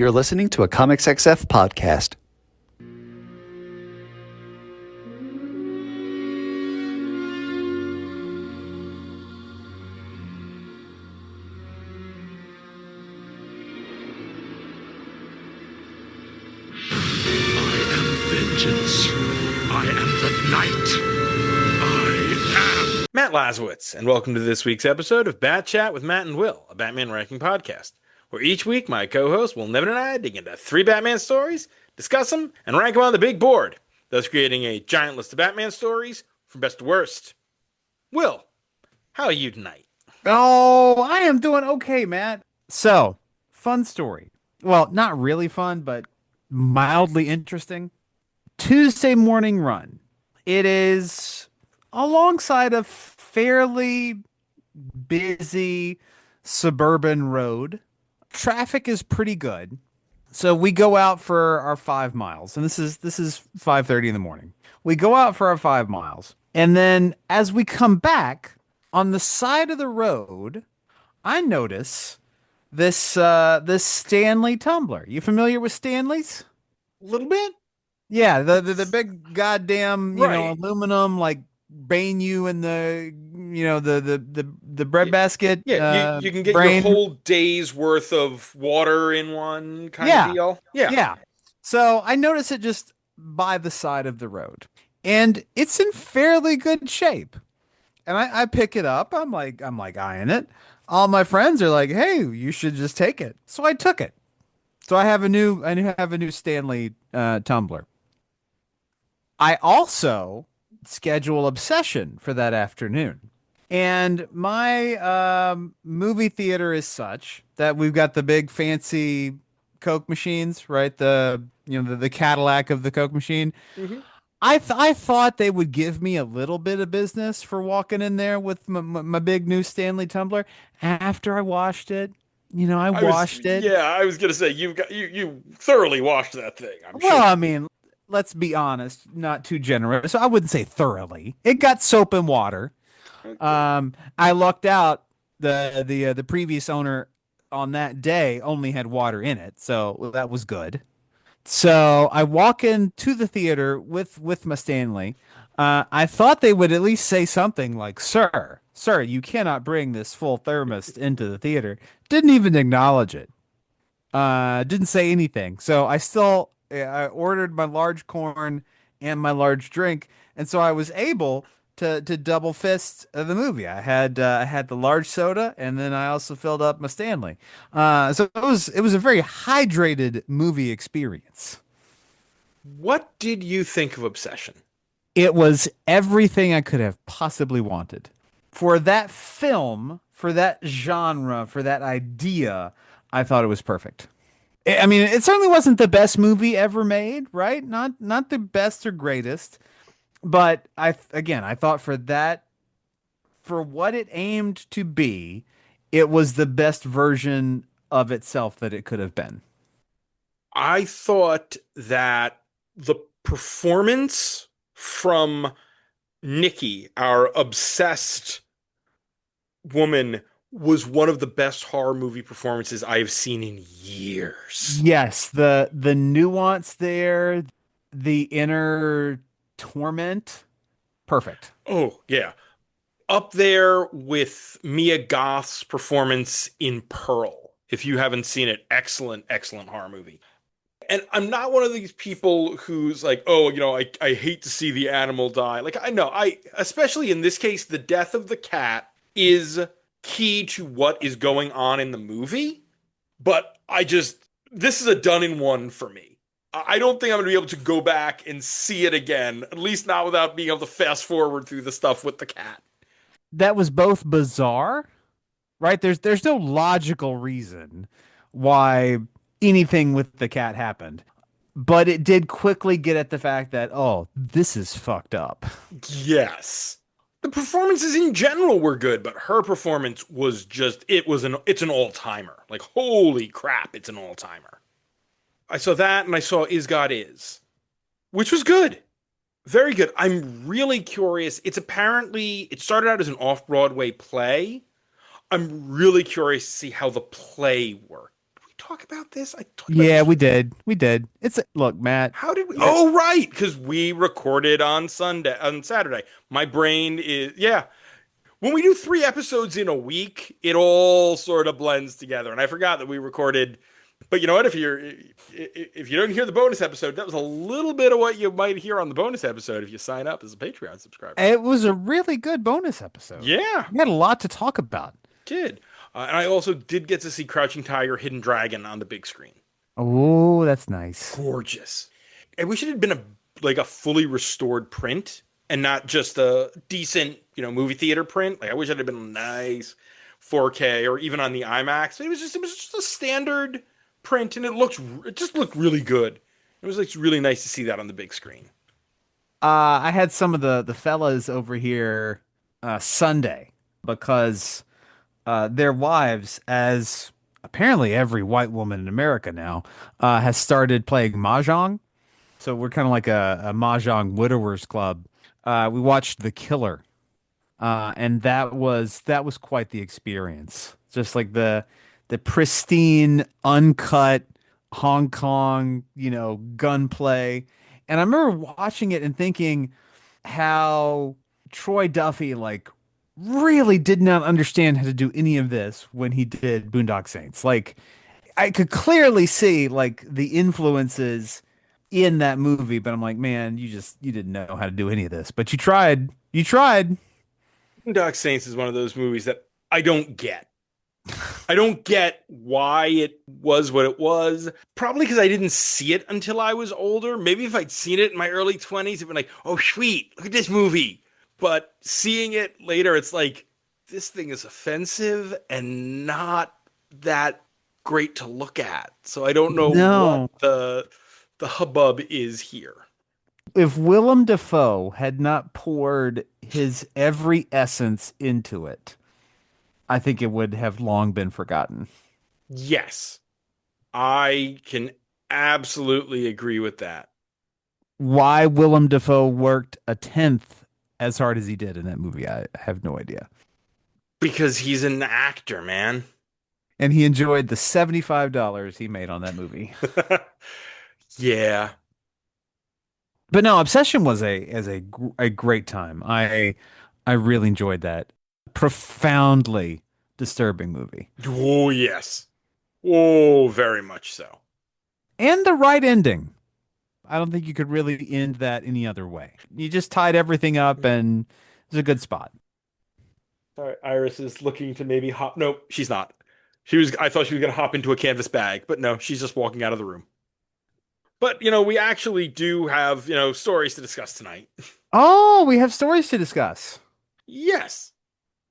You're listening to a Comics XF podcast. Matt Lazowitz, and welcome to this week's episode of BatChat with Matt and Will, a Batman ranking podcast, where each week my co-host Will Nevin and I dig into 3 Batman stories, discuss them, and rank them on the big board, thus creating a giant list of Batman stories from best to worst. Will, how are you tonight? Oh, I am doing okay, Matt. So, fun story. Well, not really fun, but mildly interesting. Tuesday morning run. It is alongside a fairly busy suburban road. Traffic is pretty good. So we go out for our 5 miles, and this is 5:30 in the morning. We go out for our 5 miles, and then as we come back on the side of the road, I notice this Stanley tumbler. You familiar with Stanleys? A little bit? Yeah, the big goddamn, Right. aluminum, like bang you in the the bread basket. Yeah, you can get your brain. whole day's worth of water in one kind Yeah. of deal. Yeah. Yeah. So I notice it just by the side of the road, and it's in fairly good shape. And I pick it up. I'm like eyeing it. All my friends are like, "Hey, you should just take it." So I took it. So I have a new Stanley tumbler. I also schedule Obsession for that afternoon. And my movie theater is such that we've got the big fancy Coke machines, right? The Cadillac of the Coke machine. Mm-hmm. I thought they would give me a little bit of business for walking in there with my big new Stanley tumbler. After I washed it, I washed it. Yeah, I was gonna say you thoroughly washed that thing. I'm Well, sure. I mean, let's be honest, not too generous. I wouldn't say thoroughly. It got soap and water. Okay. I lucked out. The previous owner on that day only had water in it, so that was good. So I walk into the theater with my Stanley. I thought they would at least say something like, "Sir, you cannot bring this full thermos into the theater." Didn't even acknowledge it. Didn't say anything. So I ordered my large corn and my large drink, and so I was able to double fist the movie. I had the large soda, and then I also filled up my Stanley. So it was a very hydrated movie experience. What did you think of Obsession? It was everything I could have possibly wanted for that film, for that genre, for that idea. I thought it was perfect. I mean, it certainly wasn't the best movie ever made, right? Not the best or greatest, but I thought for what it aimed to be, it was the best version of itself that it could have been. I thought that the performance from Nikki, our obsessed woman, was one of the best horror movie performances I have seen in years. Yes, the nuance there, the inner torment, perfect. Oh, yeah. Up there with Mia Goth's performance in Pearl. If you haven't seen it, excellent, excellent horror movie. And I'm not one of these people who's like, oh, I hate to see the animal die. Like, I know, especially in this case, the death of the cat is key to what is going on in the movie. But this is a done in one for me. I don't think I'm going to be able to go back and see it again, at least not without being able to fast forward through the stuff with the cat. That was both bizarre, right? There's no logical reason why anything with the cat happened. But it did quickly get at the fact that, oh, this is fucked up. Yes. The performances in general were good, but her performance was it's an all-timer. Like, holy crap, it's an all-timer. I saw that, and I saw Is God Is, which was good. Very good. I'm really curious. It started out as an off-Broadway play. I'm really curious to see how the play worked. We talk about this? I talked about Yeah, this. we did. We did. Look, Matt. How did we? Yeah. Oh, right, because we recorded on Saturday. My brain is When we do 3 episodes in a week, it all sort of blends together. And I forgot that we recorded. But you know what? If you don't hear the bonus episode, that was a little bit of what you might hear on the bonus episode if you sign up as a Patreon subscriber. It was a really good bonus episode. Yeah, We had a lot to talk about. did. And I also did get to see Crouching Tiger, Hidden Dragon on the big screen. Oh, that's nice. Gorgeous. I wish it had been a fully restored print and not just a decent, movie theater print. Like I wish it had been a nice 4K or even on the IMAX. It was just a standard print and it just looked really good. It was like really nice to see that on the big screen. I had some of the fellas over here Sunday because their wives, as apparently every white woman in America now, has started playing mahjong. So we're kind of like a mahjong widowers club. We watched The Killer, and that was quite the experience. Just like the pristine, uncut Hong Kong, gunplay. And I remember watching it and thinking how Troy Duffy like really did not understand how to do any of this when he did Boondock Saints. Like I could clearly see like the influences in that movie, but I'm like, man, you didn't know how to do any of this, but you tried. You tried. Dark Saints is one of those movies that I don't get. I don't get why it was what it was. Probably because I didn't see it until I was older. Maybe if I'd seen it in my early 20s, it'd been like, oh, sweet, look at this movie. But seeing it later, it's like, this thing is offensive and not that great to look at. So I don't know No. what the hubbub is here. If Willem Dafoe had not poured his every essence into it, I think it would have long been forgotten. Yes, I can absolutely agree with that. Why Willem Dafoe worked a tenth as hard as he did in that movie, I have no idea. Because he's an actor, man. And he enjoyed the $75 he made on that movie. Yeah. But no, Obsession was a great time. I really enjoyed that. Profoundly disturbing movie. Oh, yes. Oh, very much so. And the right ending. I don't think you could really end that any other way. You just tied everything up and it's a good spot. All right, Iris is looking to maybe hop. No, she's not. I thought she was going to hop into a canvas bag, but no, she's just walking out of the room. But, we actually do have, stories to discuss tonight. Oh, we have stories to discuss. Yes.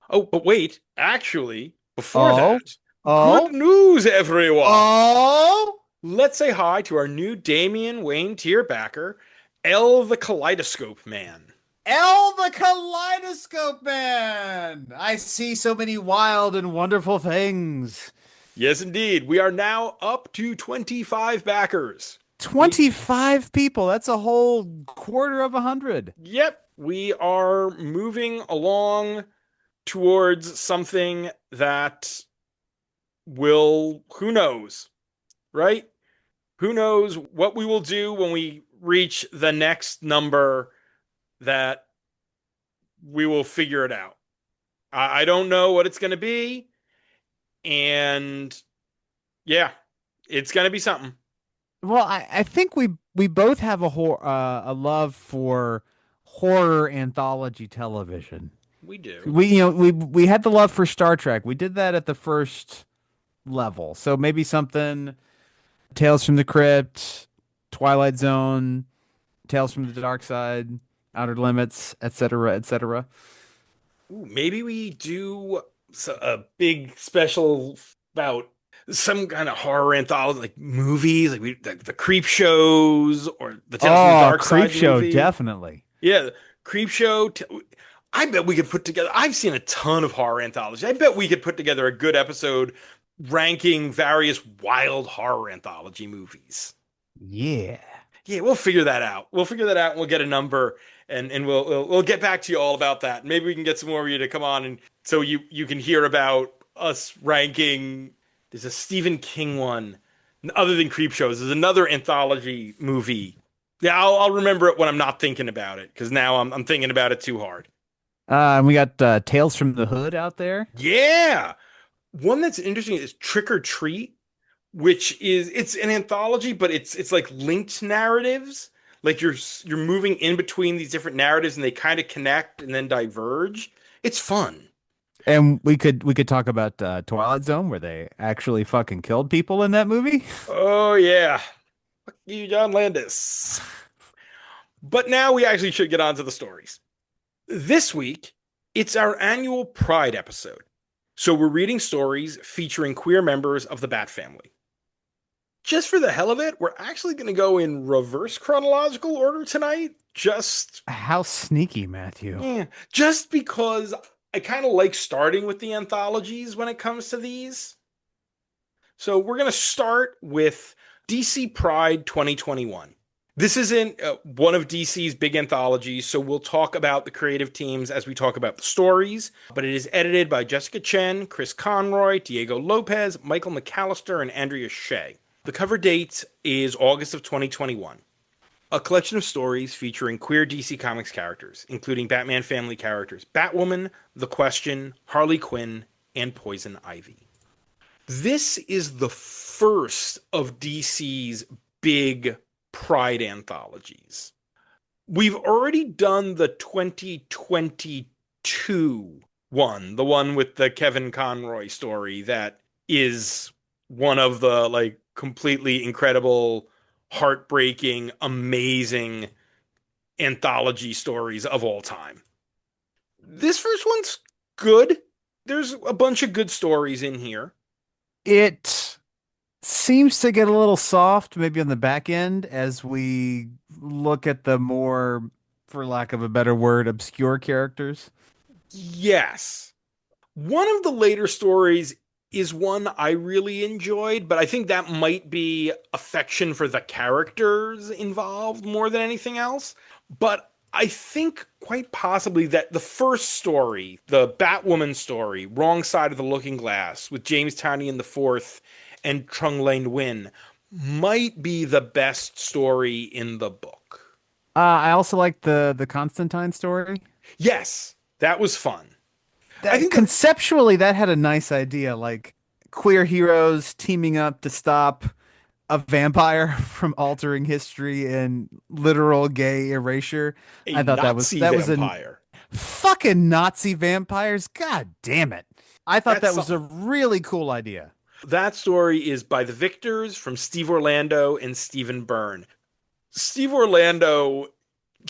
Oh, but wait, actually, before Oh, that, oh, good news, everyone. oh. Let's say hi to our new Damian Wayne tier backer, L the Kaleidoscope Man. L the Kaleidoscope Man! I see so many wild and wonderful things. Yes, indeed. We are now up to 25 backers. 25 people. That's a whole quarter of 100. Yep, we are moving along towards something that who knows, right? Who knows what we will do when we reach the next number that we will figure it out. I don't know what it's going to be. And yeah, it's going to be something. Well, I think we both have a love for horror anthology television. We do. We had the love for Star Trek. We did that at the first level. So maybe something Tales from the Crypt, Twilight Zone, Tales from the Dark Side, Outer Limits, etc., etc. Ooh, maybe we do a big special about some kind of horror anthology, like movies, like the Creep Shows or the Tales from the Dark Side Creep Show, movie. definitely. Yeah, the Creep Show. I bet we could put together. I've seen a ton of horror anthologies. I bet we could put together a good episode ranking various wild horror anthology movies. Yeah. Yeah, we'll figure that out. We'll figure that out and we'll get a number and we'll get back to you all about that. Maybe we can get some more of you to come on and so you can hear about us ranking. There's a Stephen King one other than Creep Shows, is another anthology movie. Yeah, I'll remember it when I'm not thinking about it because now I'm thinking about it too hard. And we got Tales from the Hood out there. Yeah, one that's interesting is Trick or Treat, which is it's an anthology, but it's like linked narratives. Like you're moving in between these different narratives, and they kind of connect and then diverge. It's fun. And we could talk about Twilight Zone, where they actually fucking killed people in that movie. Oh yeah, fuck you, John Landis. But now we actually should get on to the stories. This week, it's our annual Pride episode. So we're reading stories featuring queer members of the Bat family. Just for the hell of it, we're actually going to go in reverse chronological order tonight. How sneaky, Matthew. Just because I kind of like starting with the anthologies when it comes to these. So we're going to start with DC Pride 2021. This isn't one of DC's big anthologies, so we'll talk about the creative teams as we talk about the stories, but it is edited by Jessica Chen, Chris Conroy, Diego Lopez, Michael McAllister, and Andrea Shea. The cover date is August of 2021. A collection of stories featuring queer DC Comics characters, including Batman family characters Batwoman, The Question, Harley Quinn, and Poison Ivy. This is the first of DC's big Pride anthologies. We've already done the 2022 one, the one with the Kevin Conroy story that is one of the like completely incredible, heartbreaking, amazing anthology stories of all time. This first one's good. There's a bunch of good stories in here. It seems to get a little soft, maybe on the back end, as we look at the more, for lack of a better word, obscure characters. Yes. One of the later stories is one I really enjoyed, but I think that might be affection for the characters involved more than anything else. But I think quite possibly that the first story, the Batwoman story, Wrong Side of the Looking Glass, with James Tynion IV and Trung Le Nguyen, might be the best story in the book. I also like the Constantine story. Yes, that was fun. I think that Conceptually, that had a nice idea, like queer heroes teaming up to stop a vampire from altering history and literal gay erasure. a I thought Nazi that was a vampire. fucking Nazi vampires. God damn it. I thought That's that was a really cool idea. That story is by the Victors from Steve Orlando and Stephen Byrne. Steve Orlando,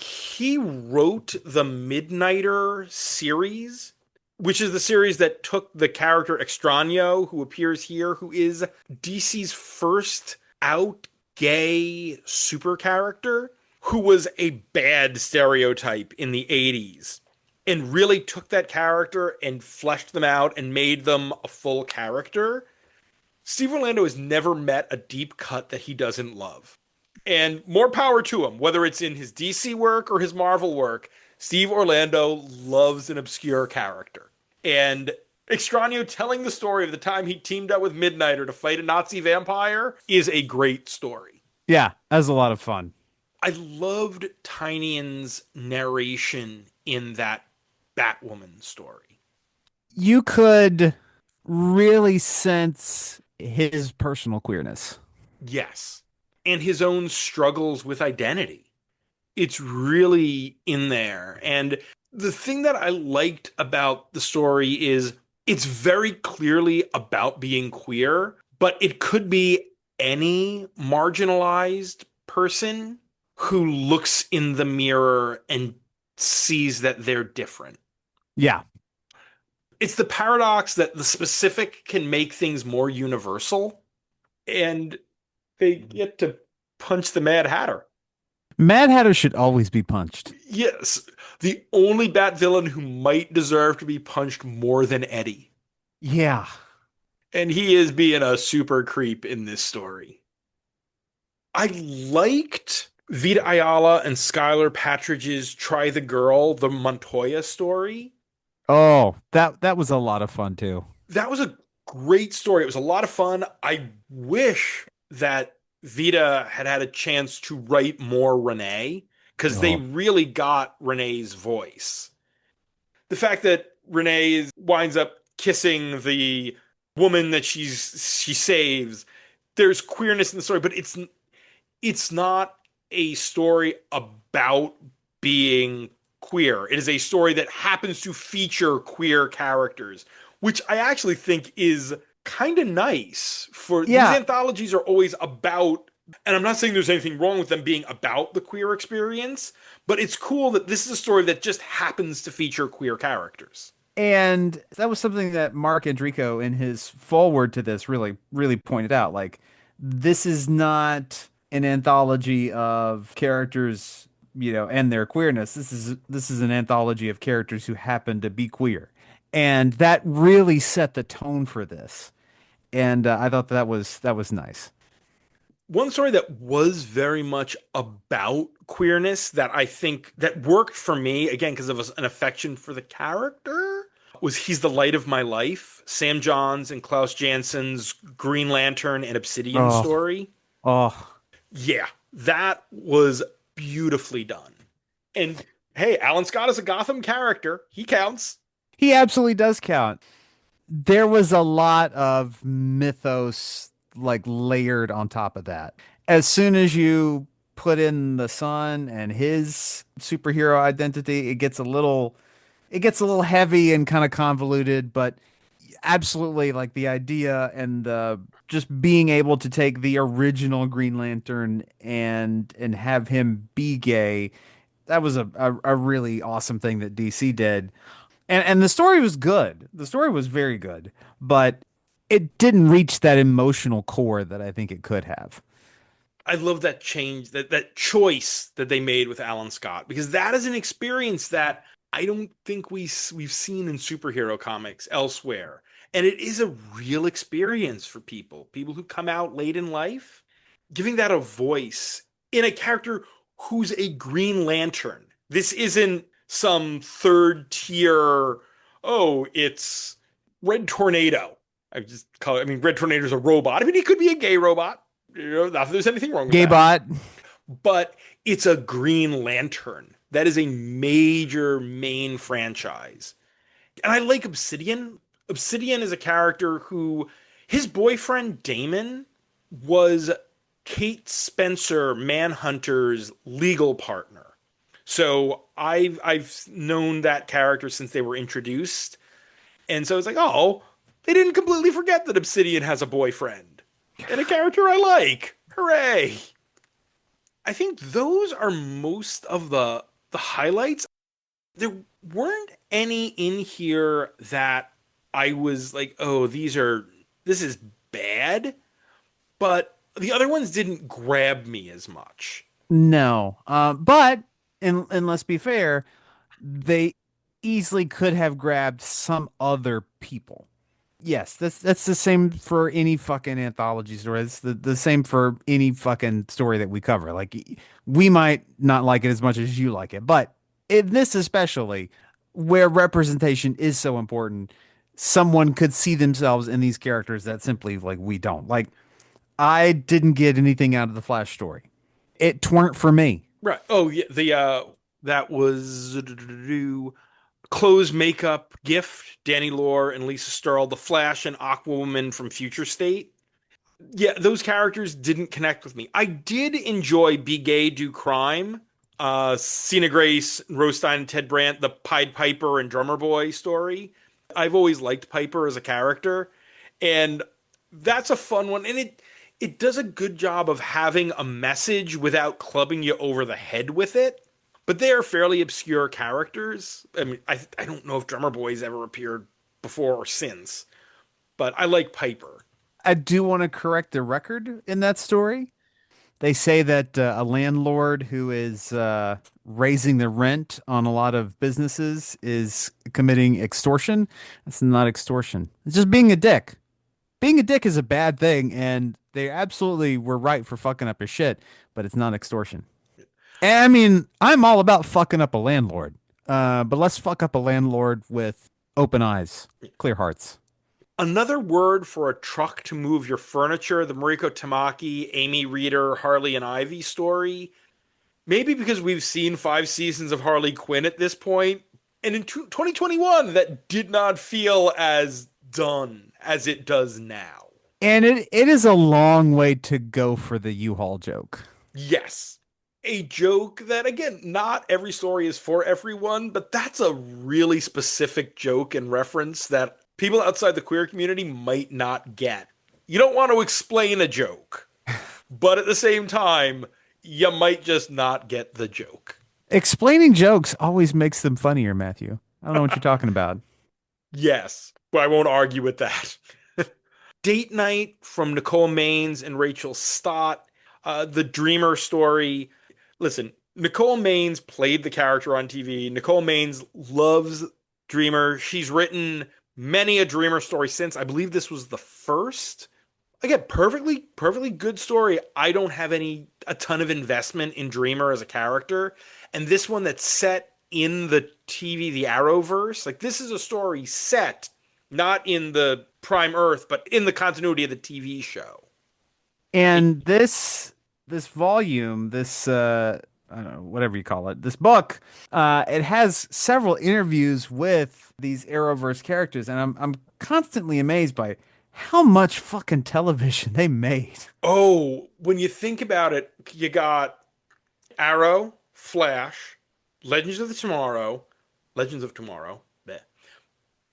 he wrote the Midnighter series, which is the series that took the character Extraño, who appears here, who is DC's first out gay super character, who was a bad stereotype in the 80s, and really took that character and fleshed them out and made them a full character. Steve Orlando has never met a deep cut that he doesn't love. And more power to him, whether it's in his DC work or his Marvel work. Steve Orlando loves an obscure character. And Extraño telling the story of the time he teamed up with Midnighter to fight a Nazi vampire is a great story. Yeah, that was a lot of fun. I loved Tynion's narration in that Batwoman story. You could really sense his personal queerness. Yes. And his own struggles with identity. It's really in there. And the thing that I liked about the story is it's very clearly about being queer, but it could be any marginalized person who looks in the mirror and sees that they're different. Yeah. It's the paradox that the specific can make things more universal, and they get to punch the Mad Hatter. Mad Hatter should always be punched. Yes, the only Bat villain who might deserve to be punched more than Eddie. Yeah. And he is being a super creep in this story. I liked Vita Ayala and Skylar Patridge's Try the Girl, the Montoya story. Oh, that was a lot of fun too. That was a great story. It was a lot of fun. I wish that Vita had a chance to write more Renee because they Oh. really got Renee's voice. The fact that Renee winds up kissing the woman that she saves, there's queerness in the story, but it's not a story about being queer. It is a story that happens to feature queer characters, which I actually think is kind of nice. For these Yeah, anthologies are always about, and I'm not saying there's anything wrong with them being about the queer experience, but it's cool that this is a story that just happens to feature queer characters. and that was something that Mark Andrico in his foreword to this really pointed out. Like, this is not an anthology of characters, and their queerness. This is an anthology of characters who happen to be queer. And that really set the tone for this. And I thought that was nice. One story that was very much about queerness that I think that worked for me, again because of an affection for the character, was He's the Light of My Life, Sam Johns and Klaus Jansson's Green Lantern and Obsidian Oh, story. oh, Yeah, that was beautifully done. And hey, Alan Scott is a Gotham character. He counts. he absolutely does count. There was a lot of mythos like layered on top of that. As soon as you put in the sun and his superhero identity, it gets a little heavy and kind of convoluted, but absolutely like the idea and the just being able to take the original Green Lantern and have him be gay, that was a really awesome thing that DC did. And the story was good. The story was very good, but it didn't reach that emotional core that I think it could have. I love that change, that choice that they made with Alan Scott, because that is an experience that I don't think we've seen in superhero comics elsewhere. And it is a real experience for people who come out late in life, giving that a voice in a character who's a Green Lantern. This isn't some third tier, oh, it's Red Tornado. I mean, Red Tornado's a robot. I mean, he could be a gay robot. Not that there's anything wrong with that. Gaybot. But it's a Green Lantern. That is a major main franchise. And I like Obsidian. Obsidian is a character who his boyfriend Damon was Kate Spencer Manhunter's legal partner. So I've known that character since they were introduced. And so it's like, oh, they didn't completely forget that Obsidian has a boyfriend and a character I like. Hooray. I think those are most of the highlights. There weren't any in here that I was like, "Oh, this is bad." But the other ones didn't grab me as much. No. But and let's be fair, they easily could have grabbed some other people. Yes, that's the same for any fucking anthology story. It's the same for any fucking story that we cover. Like, we might not like it as much as you like it, but in this especially, where representation is so important, someone could see themselves in these characters that simply like we don't. Like, I didn't get anything out of the Flash story. It tweren't for me. Right. Oh, yeah, the that was clothes makeup gift, Danny Lore and Lisa Sterle, the Flash and Aquawoman from Future State. Yeah, those characters didn't connect with me. I did enjoy Be Gay, Do Crime, Cena Grace, Rose Stein, and Ted Brandt, the Pied Piper and Drummer Boy story. I've always liked Piper as a character, and that's a fun one. And it does a good job of having a message without clubbing you over the head with it. But they are fairly obscure characters. I mean, I don't know if Drummer Boy's ever appeared before or since, but I like Piper. I do want to correct the record in that story. They say that a landlord who is raising the rent on a lot of businesses is committing extortion. That's not extortion. It's just being a dick. Being a dick is a bad thing, and they absolutely were right for fucking up his shit, but it's not extortion. And I mean, I'm all about fucking up a landlord. But let's fuck up a landlord with open eyes, clear hearts. Another word for a truck to move your furniture, the Mariko Tamaki, Amy Reeder, Harley and Ivy story. Maybe because we've seen 5 seasons of Harley Quinn at this point, and in 2021, that did not feel as done as it does now. And it is a long way to go for the U-Haul joke. Yes. A joke that, again, not every story is for everyone, but that's a really specific joke and reference that people outside the queer community might not get. You don't want to explain a joke, but at the same time, you might just not get the joke. Explaining jokes always makes them funnier, Matthew. I don't know what you're talking about. Yes, but I won't argue with that. Date Night from Nicole Maines and Rachel Stott, the Dreamer story. Listen, Nicole Maines played the character on TV. Nicole Maines loves Dreamer. She's written many a Dreamer story since. I believe this was the first. Again, perfectly good story. I don't have a ton of investment in Dreamer as a character. And this one that's set in the TV, the Arrowverse, like this is a story set not in the Prime Earth, but in the continuity of the TV show. And this volume, this I don't know, whatever you call it, this book, it has several interviews with these Arrowverse characters, and I'm constantly amazed by how much fucking television they made. Oh, when you think about it, you got Arrow, Flash, Legends of Tomorrow, bleh,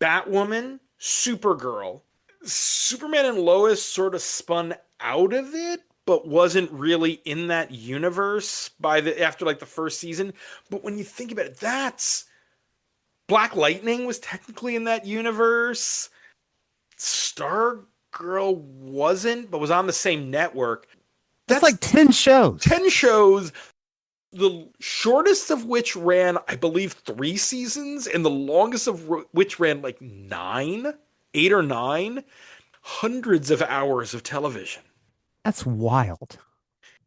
Batwoman, Supergirl, Superman and Lois sort of spun out of it, but wasn't really in that universe after like the first season. But when you think about it, that's Black Lightning was technically in that universe. Stargirl wasn't, but was on the same network. That's like 10 shows. 10 shows, the shortest of which ran, I believe, 3 seasons, and the longest of which ran like 8 or 9. Hundreds of hours of television. That's wild.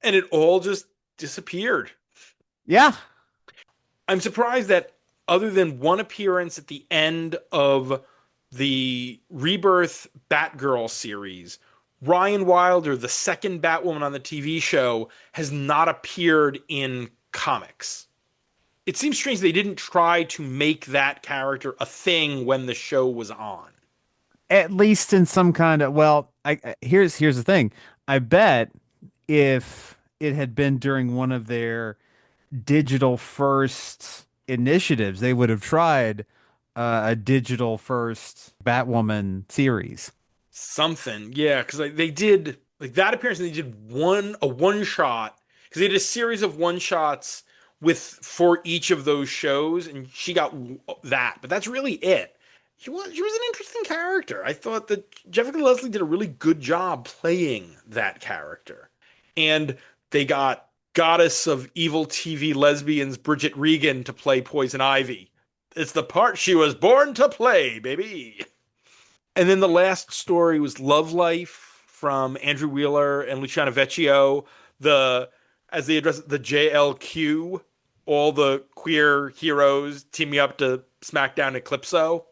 And it all just disappeared. Yeah. I'm surprised that other than one appearance at the end of the Rebirth Batgirl series, Ryan Wilder, the second Batwoman on the TV show, has not appeared in comics. It seems strange they didn't try to make that character a thing when the show was on. At least in some kind of, well, here's the thing. I bet if it had been during one of their digital first initiatives, they would have tried a digital first Batwoman series. Something, yeah, because they did like that appearance. And they did a one shot because they did a series of one shots for each of those shows, and she got that. But that's really it. She was an interesting character. I thought that Jessica Leslie did a really good job playing that character, and they got goddess of evil TV lesbians Bridget Regan to play Poison Ivy. It's the part she was born to play, baby. And then the last story was Love Life from Andrew Wheeler and Luciano Vecchio. As they address the JLQ, all the queer heroes teaming up to smack down Eclipso.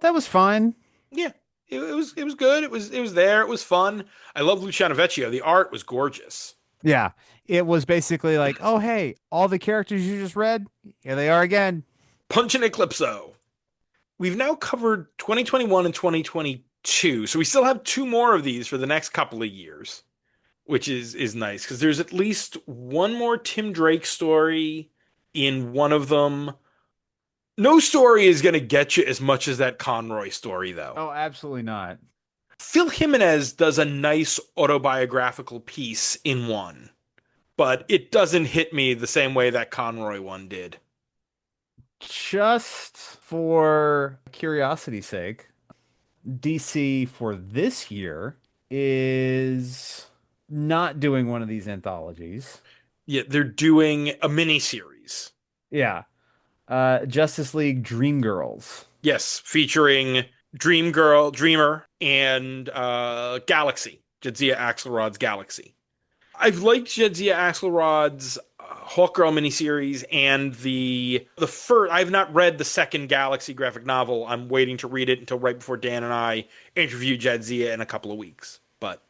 That was fine. Yeah, it was good. It was there. It was fun. I love Luciano Vecchio. The art was gorgeous. Yeah. It was basically like, oh, hey, all the characters you just read, here they are again. Punch an Eclipso. We've now covered 2021 and 2022, so we still have 2 more of these for the next couple of years, which is nice because there's at least one more Tim Drake story in one of them. No story is going to get you as much as that Conroy story, though. Oh, absolutely not. Phil Jimenez does a nice autobiographical piece in one, but it doesn't hit me the same way that Conroy one did. Just for curiosity's sake, DC for this year is not doing one of these anthologies. Yeah, they're doing a mini series. Yeah. Justice League Dream Girls. Yes, featuring Dreamer, and Galaxy, Jadzia Axelrod's Galaxy. I've liked Jadzia Axelrod's Hawkgirl miniseries and the first. I've not read the second Galaxy graphic novel. I'm waiting to read it until right before Dan and I interview Jadzia in a couple of weeks. But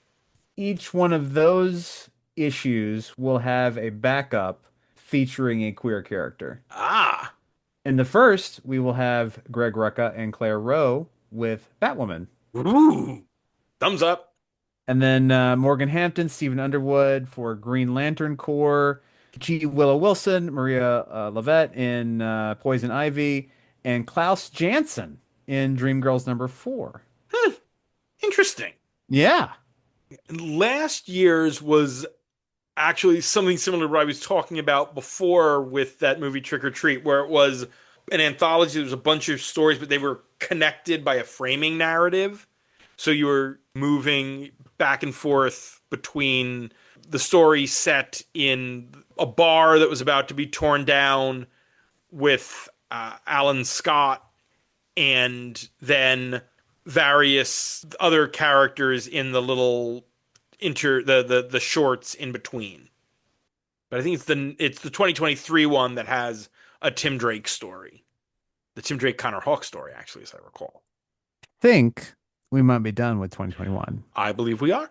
Each one of those issues will have a backup featuring a queer character. ah, In the first, we will have Greg Rucka and Claire Rowe with Batwoman. ooh, thumbs up. And then Morgan Hampton, Stephen Underwood for Green Lantern Corps, G. Willow Wilson, Maria Levette in Poison Ivy, and Klaus Janson in Dreamgirls #4. Hmm, interesting. Yeah. Last year's was actually something similar to what I was talking about before with that movie Trick or Treat, where it was an anthology. There was a bunch of stories, but they were connected by a framing narrative. So you were moving back and forth between the story set in a bar that was about to be torn down with Alan Scott, and then various other characters in the little the shorts in between. But I think it's the 2023 one that has a Tim Drake story. The Tim Drake Connor Hawk story, actually, as I recall. Think we might be done with 2021. I believe we are.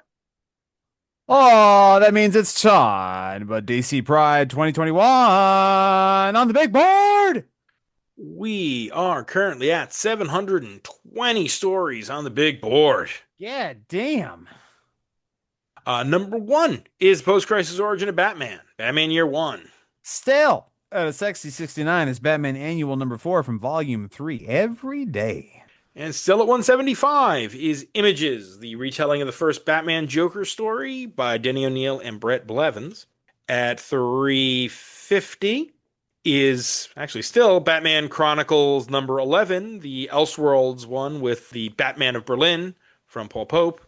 Oh, that means it's time. But DC Pride 2021 on the big board. We are currently at 720 stories on the big board. Yeah, damn. Number one is Post-Crisis Origin of Batman. Batman Year One. Still at a sexy 69 is Batman Annual #4 from Volume 3 every day. And still at 175 is Images, the retelling of the first Batman Joker story by Denny O'Neil and Brett Blevins. At 350 is actually still Batman Chronicles #11, the Elseworlds one with the Batman of Berlin from Paul Pope.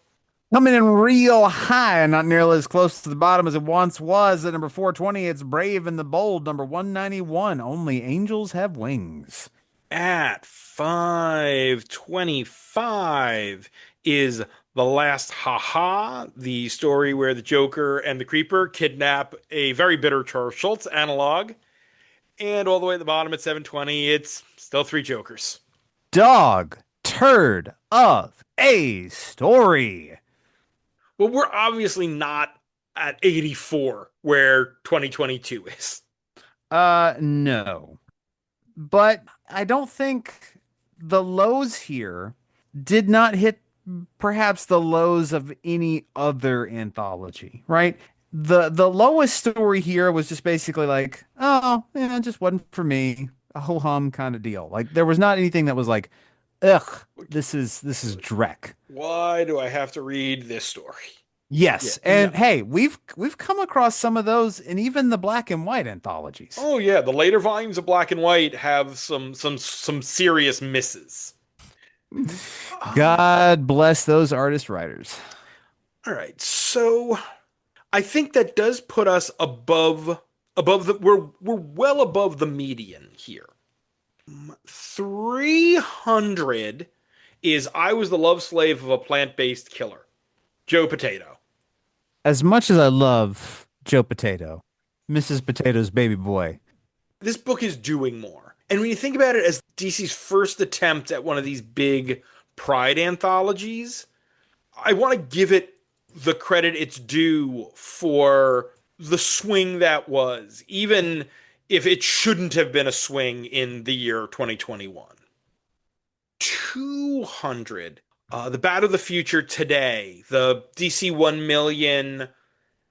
Coming in real high, not nearly as close to the bottom as it once was. At number 420, it's Brave and the Bold, number 191. Only Angels Have Wings. At 525 is The Last Haha, the story where the Joker and the Creeper kidnap a very bitter Charles Schultz analog. And all the way at the bottom at 720, it's still three Jokers. Dog Turd of a Story. Well, we're obviously not at 84 where 2022 is. No. But I don't think the lows here did not hit perhaps the lows of any other anthology, right? The lowest story here was just basically like, oh, yeah, it just wasn't for me. A ho-hum kind of deal. Like there was not anything that was like, ugh, this is dreck. Why do I have to read this story? Yes, Yeah, and no. hey, we've come across some of those in even the black and white anthologies. Oh yeah, the later volumes of Black and White have some serious misses. God bless those artist writers. All right, so I think that does put us above the we're well above the median here. 300 is I Was the Love Slave of a Plant-Based Killer. Joe Potato. As much as I love Joe Potato, Mrs. Potato's baby boy. This book is doing more. And when you think about it as DC's first attempt at one of these big Pride anthologies, I want to give it the credit it's due for the swing that was, even if it shouldn't have been a swing in the year 2021. 200. The Bat of the Future Today, the DC 1 million,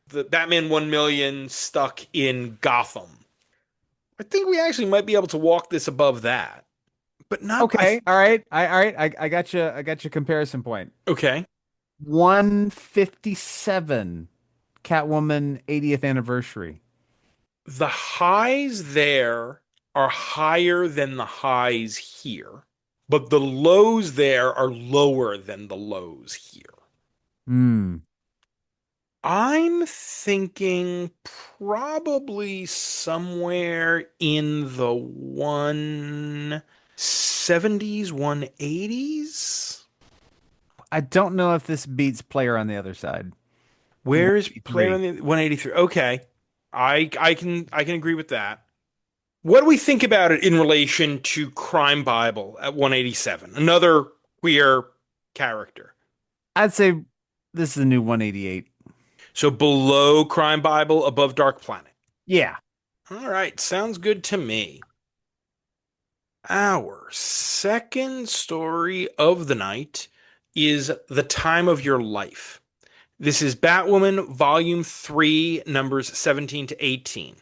the Batman 1 million stuck in Gotham. I think we actually might be able to walk this above that, but not. Okay, all right, I got you. I got your comparison point. Okay. 157, Catwoman 80th anniversary. The highs there are higher than the highs here, but the lows there are lower than the lows here. Hmm. I'm thinking probably somewhere in the 170s, 180s. I don't know if this beats Player on the Other side. Where is 183. Player on the 183? Okay. I can agree with that. What do we think about it in relation to Crime Bible at 187? Another queer character. I'd say this is a new 188. So below Crime Bible, above Dark Planet. Yeah. All right, sounds good to me. Our second story of the night is The Time of Your Life. This is Batwoman, Volume 3, numbers 17 to 18.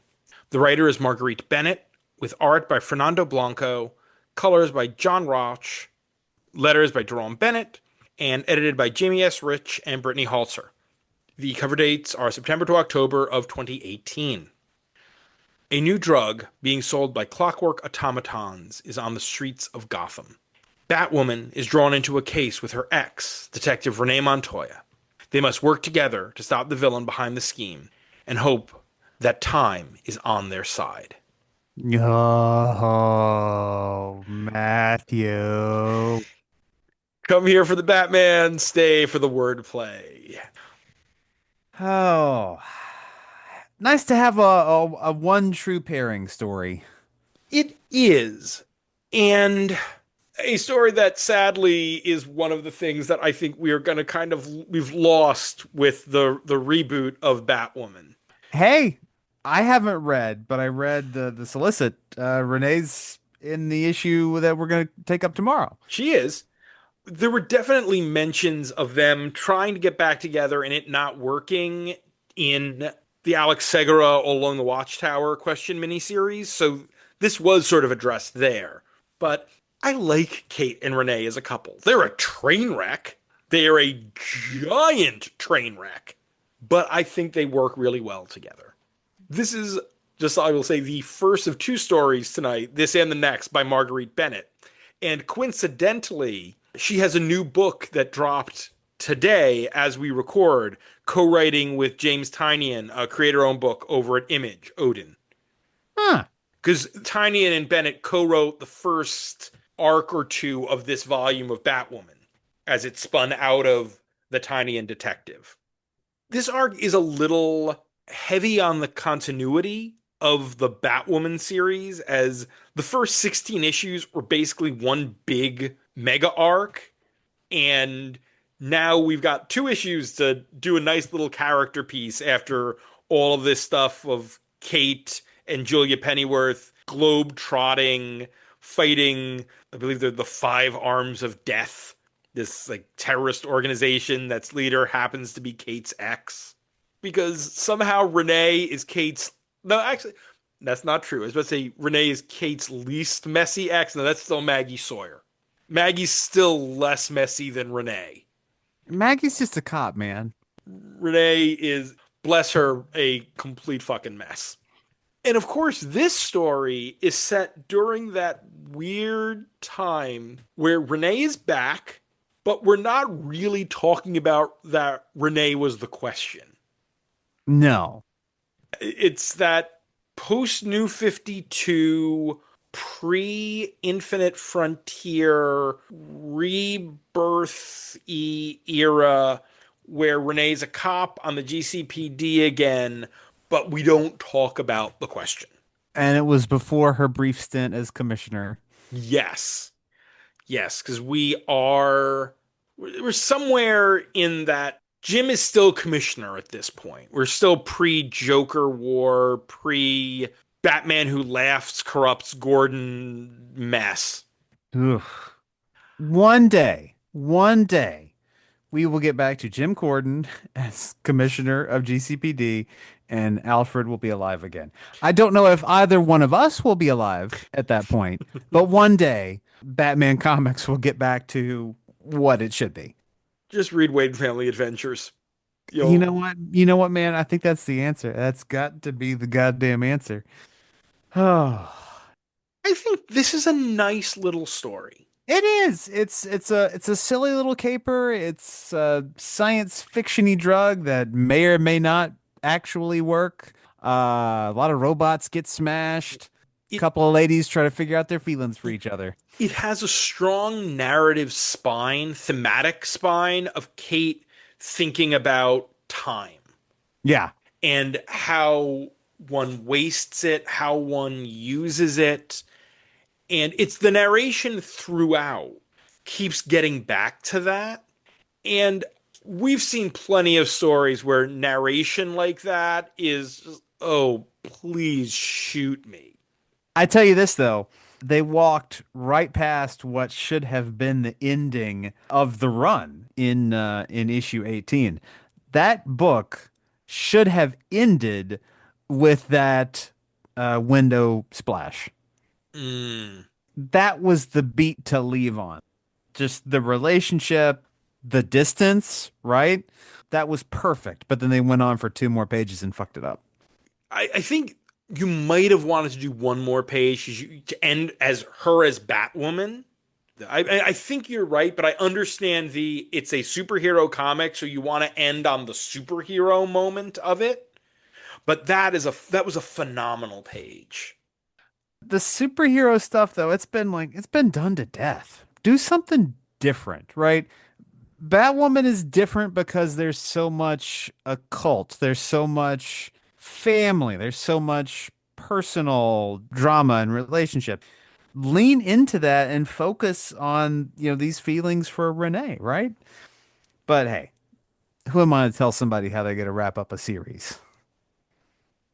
The writer is Marguerite Bennett, with art by Fernando Blanco, colors by John Roch, letters by Jerome Bennett, and edited by Jamie S. Rich and Brittany Halser. The cover dates are September to October of 2018. A new drug being sold by clockwork automatons is on the streets of Gotham. Batwoman is drawn into a case with her ex, Detective Renee Montoya. They must work together to stop the villain behind the scheme and hope that time is on their side. Oh, Matthew. Come here for the Batman, stay for the wordplay. Oh, nice to have a one true pairing story. It is. And a story that sadly is one of the things that I think we are going to we've lost with the reboot of Batwoman. Hey, I haven't read, but I read the solicit. Renee's in the issue that we're going to take up tomorrow. She is. There were definitely mentions of them trying to get back together and it not working in the Alex Segura All Along the Watchtower question miniseries. So this was sort of addressed there. But I like Kate and Renee as a couple. They're a train wreck. They are a giant train wreck. But I think they work really well together. This is just, I will say, the first of two stories tonight, this and the next, by Marguerite Bennett. And coincidentally, she has a new book that dropped today as we record, co-writing with James Tynion, a creator-owned book over at Image, Odin. Huh. Because Tynion and Bennett co-wrote the first arc or two of this volume of Batwoman as it spun out of the Tynion detective. This arc is a little heavy on the continuity of the Batwoman series, as the first 16 issues were basically one big mega arc, and now we've got two issues to do a nice little character piece after all of this stuff of Kate and Julia Pennyworth globe trotting, fighting, I believe they're the Five Arms of Death, this like terrorist organization that's leader happens to be Kate's ex. Because somehow Renee is Kate's, no, actually, that's not true. I was about to say Renee is Kate's least messy ex. No, that's still Maggie Sawyer. Maggie's still less messy than Renee. Maggie's just a cop, man. Renee is, bless her, a complete fucking mess. And of course, this story is set during that weird time where Renee is back, but we're not really talking about that Renee was the question. No. It's that post New 52, pre Infinite Frontier, rebirth era where Renee's a cop on the GCPD again, but we don't talk about the question. And it was before her brief stint as commissioner. Yes. Yes, because we're somewhere in that Jim is still commissioner at this point. We're still pre-Joker War, pre-Batman Who Laughs Corrupts Gordon mess. Oof. One day, we will get back to Jim Gordon as commissioner of GCPD, and Alfred will be alive again. I don't know if either one of us will be alive at that point, but one day, Batman Comics will get back to what it should be. Just read Wade Family Adventures. You know what? You know what, man? I think that's the answer. That's got to be the goddamn answer. Oh, I think this is a nice little story. it is. It's a silly little caper. It's a science fictiony drug that may or may not actually work. A lot of robots get smashed. A couple of ladies try to figure out their feelings for each other. It has a strong narrative spine, thematic spine of Kate thinking about time. Yeah. And how one wastes it, how one uses it. And it's the narration throughout keeps getting back to that. And we've seen plenty of stories where narration like that is, oh, please shoot me. I tell you this though, they walked right past what should have been the ending of the run in issue 18. That book should have ended with that window splash. Mm. That was the beat to leave on. Just the relationship, the distance, right? That was perfect. But then they went on for two more pages and fucked it up. I think you might have wanted to do one more page to end as her as Batwoman. I think you're right, but I understand it's a superhero comic, so you want to end on the superhero moment of it. But that was a phenomenal page. The superhero stuff though, it's been done to death. Do something different, right? Batwoman is different because there's so much occult, there's so much family, there's so much personal drama and relationship. Lean into that and focus on, these feelings for Renee, right? But hey, who am I to tell somebody how they got to wrap up a series?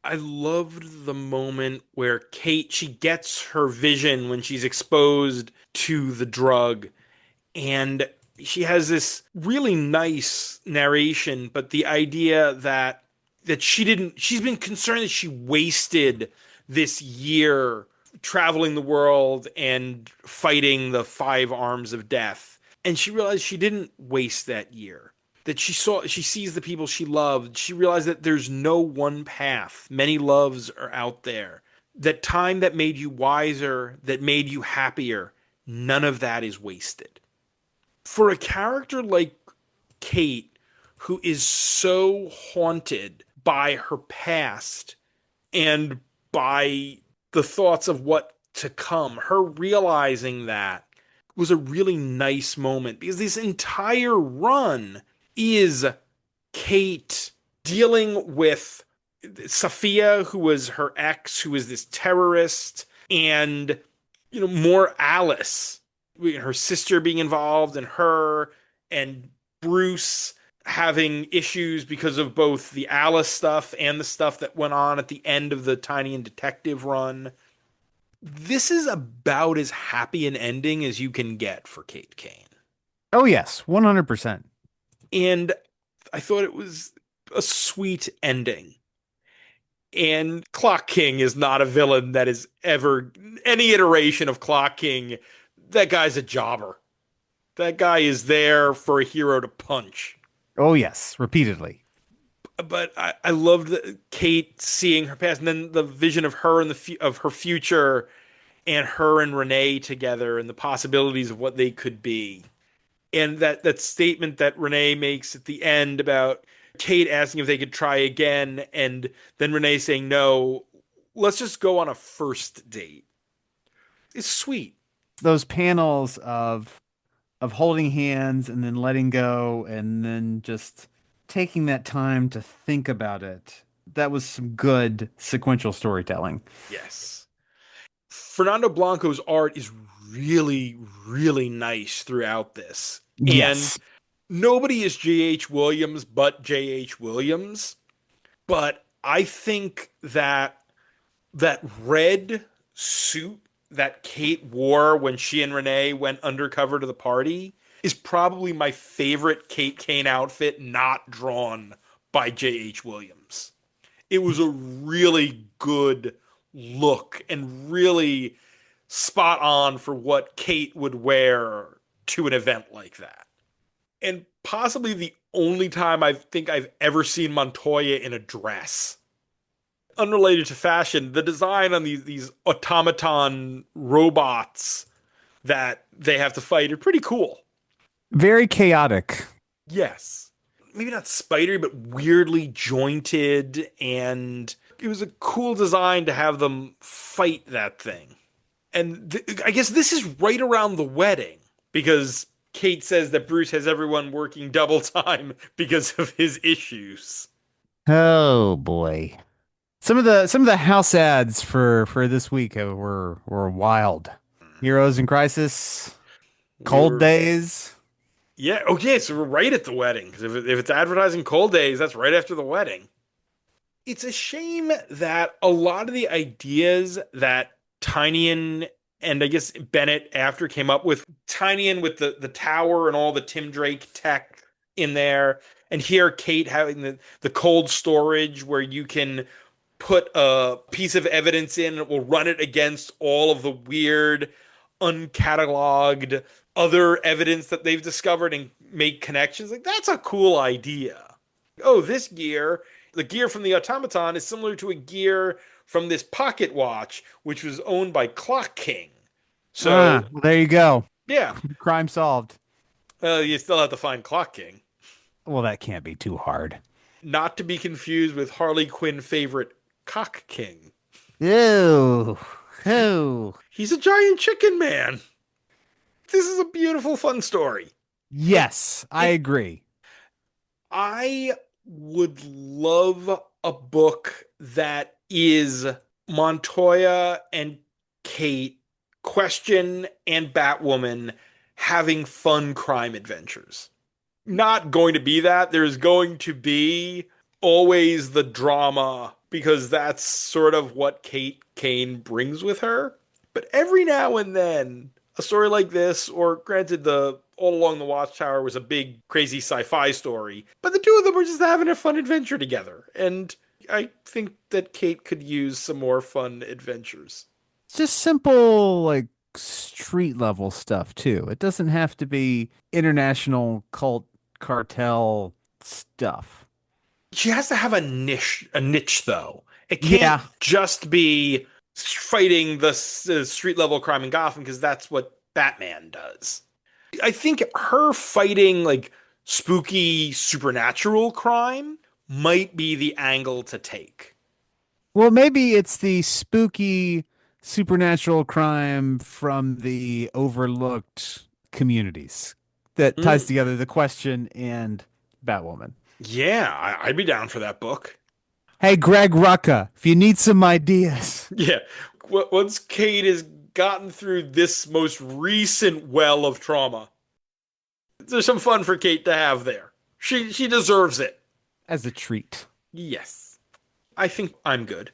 I loved the moment where Kate she gets her vision when she's exposed to the drug, and she has this really nice narration, but the idea that she's been concerned that she wasted this year traveling the world and fighting the five arms of death. And she realized she didn't waste that year. That she sees the people she loved. She realized that there's no one path. Many loves are out there. That time that made you wiser, that made you happier, none of that is wasted. For a character like Kate, who is so haunted by her past and by the thoughts of what to come, her realizing that was a really nice moment because this entire run is Kate dealing with Sophia, who was her ex, who is this terrorist, and more Alice, her sister being involved, and her and Bruce having issues because of both the Alice stuff and the stuff that went on at the end of the Tiny and Detective run. This is about as happy an ending as you can get for Kate Kane. Oh yes, 100%. And I thought it was a sweet ending. And Clock King is not a villain that is ever any iteration of Clock King. That guy's a jobber. That guy is there for a hero to punch. Oh yes, repeatedly. But I loved Kate seeing her past, and then the vision of her and of her future, and her and Renee together, and the possibilities of what they could be. And that statement that Renee makes at the end about Kate asking if they could try again, and then Renee saying no, let's just go on a first date. It's sweet. Those panels of holding hands and then letting go and then just taking that time to think about it. That was some good sequential storytelling. Yes. Fernando Blanco's art is really, really nice throughout this. Yes. And nobody is J.H. Williams but J.H. Williams. But I think that red suit that Kate wore when she and Renee went undercover to the party is probably my favorite Kate Kane outfit not drawn by J.H. Williams. It was a really good look and really spot on for what Kate would wear to an event like that. And possibly the only time I think I've ever seen Montoya in a dress. Unrelated to fashion, the design on these automaton robots that they have to fight are pretty cool. Very chaotic. Yes. Maybe not spidery, but weirdly jointed, and it was a cool design to have them fight that thing. And I guess this is right around the wedding, because Kate says that Bruce has everyone working double time because of his issues. Oh boy. Some of the house ads for this week were wild. Heroes in Crisis, Cold We're Days. Yeah. Okay. So we're right at the wedding. Because if it's advertising cold days, that's right after the wedding. It's a shame that a lot of the ideas that Tynion and I guess Bennett after came up with, Tynion with the tower and all the Tim Drake tech in there, and here Kate having the cold storage where you can put a piece of evidence in and it will run it against all of the weird, uncatalogued other evidence that they've discovered and make connections. Like, that's a cool idea. Oh, this gear, the gear from the automaton, is similar to a gear from this pocket watch, which was owned by Clock King. So, Well, there you go. yeah, Crime solved. you still have to find Clock King. Well, that can't be too hard. Not to be confused with Harley Quinn favorite Cock King. Ew. Ew. He's a giant chicken man. This is a beautiful, fun story. Yes, I agree. I would love a book that is Montoya and Kate, Question and Batwoman having fun crime adventures. Not going to be that. There's going to be always the drama because that's sort of what Kate Kane brings with her. But every now and then, a story like this, or granted, the All Along the Watchtower was a big, crazy sci-fi story, but the two of them were just having a fun adventure together. And I think that Kate could use some more fun adventures. It's just simple, like street level stuff too. It doesn't have to be international cult cartel stuff. She has to have a niche though. It can't Yeah. just be fighting the street level crime in Gotham because that's what Batman does. I think her fighting like spooky supernatural crime might be the angle to take. Well, maybe it's the spooky supernatural crime from the overlooked communities that ties Mm. together the Question and Batwoman. Yeah, I'd be down for that book. Hey, Greg Rucka, if you need some ideas. Yeah, once Kate has gotten through this most recent well of trauma, there's some fun for Kate to have there. She deserves it. As a treat. Yes. I think I'm good.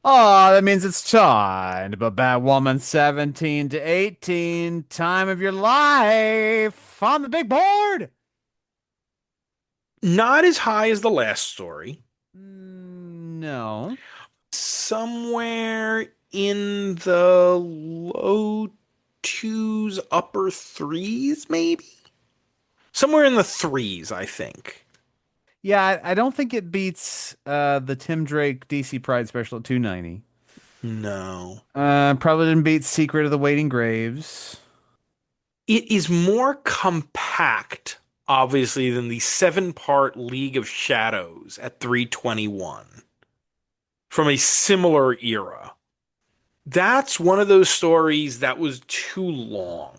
Oh, that means it's time to put Batwoman 17 to 18, time of your life on the big board. Not as high as the last story. No. Somewhere in the low twos, upper threes, maybe? Somewhere in the threes, I think. Yeah, I don't think it beats the Tim Drake DC Pride special at 290. No. Probably didn't beat Secret of the Waiting Graves. It is more compact, obviously, than the 7-part League of Shadows at 321 from a similar era. That's one of those stories that was too long.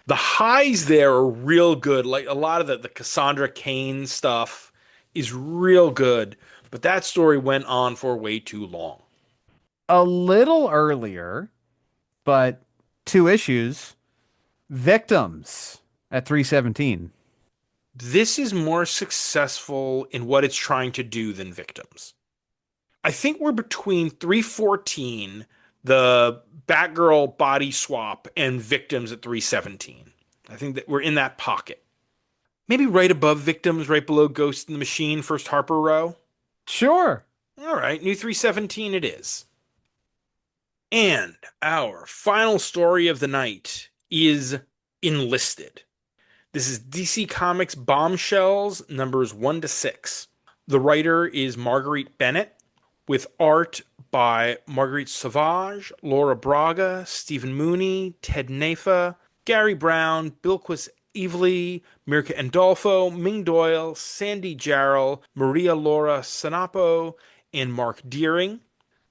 The highs there are real good. Like a lot of the Cassandra Cain stuff is real good, but that story went on for way too long. A little earlier, but 2 issues. Victims at 317. This is more successful in what it's trying to do than Victims. I think we're between 314, the Batgirl body swap, and Victims at 317. I think that we're in that pocket. Maybe right above Victims, right below Ghost in the Machine, first Harper row. Sure. All right, new 317 it is. And our final story of the night is Enlisted. This is DC Comics Bombshells numbers 1 to 6. The writer is Marguerite Bennett, with art by Marguerite Sauvage, Laura Braga, Stephen Mooney, Ted Nafa, Gary Brown, Bilquis Evely, Mirka Andolfo, Ming Doyle, Sandy Jarrell, Maria Laura Sanapo, and Mark Deering.